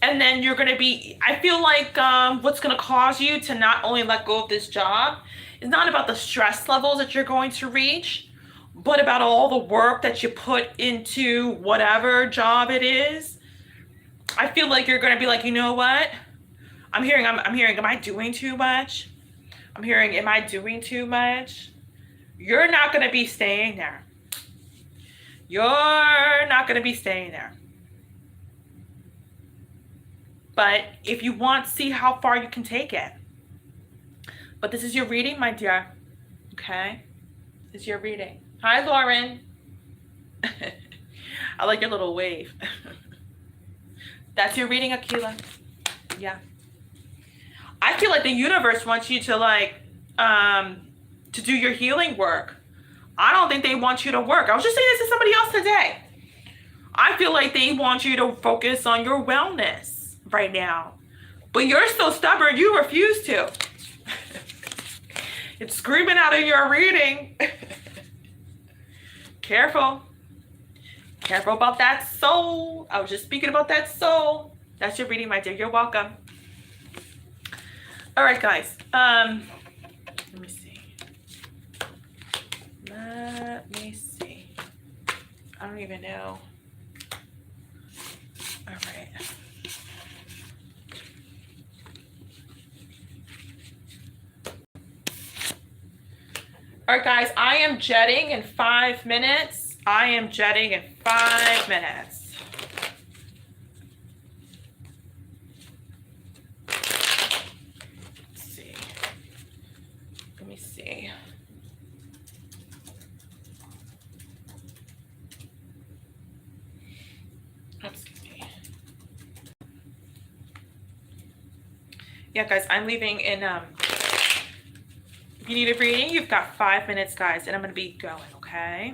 And then you're going to be, I feel like what's going to cause you to not only let go of this job is not about the stress levels that you're going to reach, but about all the work that you put into whatever job it is. I feel like you're going to be like, you know what? I'm hearing, am I doing too much? I'm hearing, am I doing too much? You're not going to be staying there. You're not going to be staying there. But if you want, see how far you can take it. But this is your reading, my dear. Okay? This is your reading. Hi, Lauren. I like your little wave. That's your reading, Akila. Yeah. I feel like the universe wants you to like, to do your healing work. I don't think they want you to work. I was just saying this to somebody else today. I feel like they want you to focus on your wellness right now. But you're so stubborn, you refuse to. It's screaming out in your reading. Careful. Careful about that soul. I was just speaking about that soul. That's your reading, my dear. You're welcome. All right, guys. Let me see. Let me see. I don't even know. All right. All right, guys. I am jetting in 5 minutes. I am jetting in 5 minutes. Yeah, guys, I'm leaving in, if you need a reading, you've got 5 minutes, guys, and I'm going to be going, okay?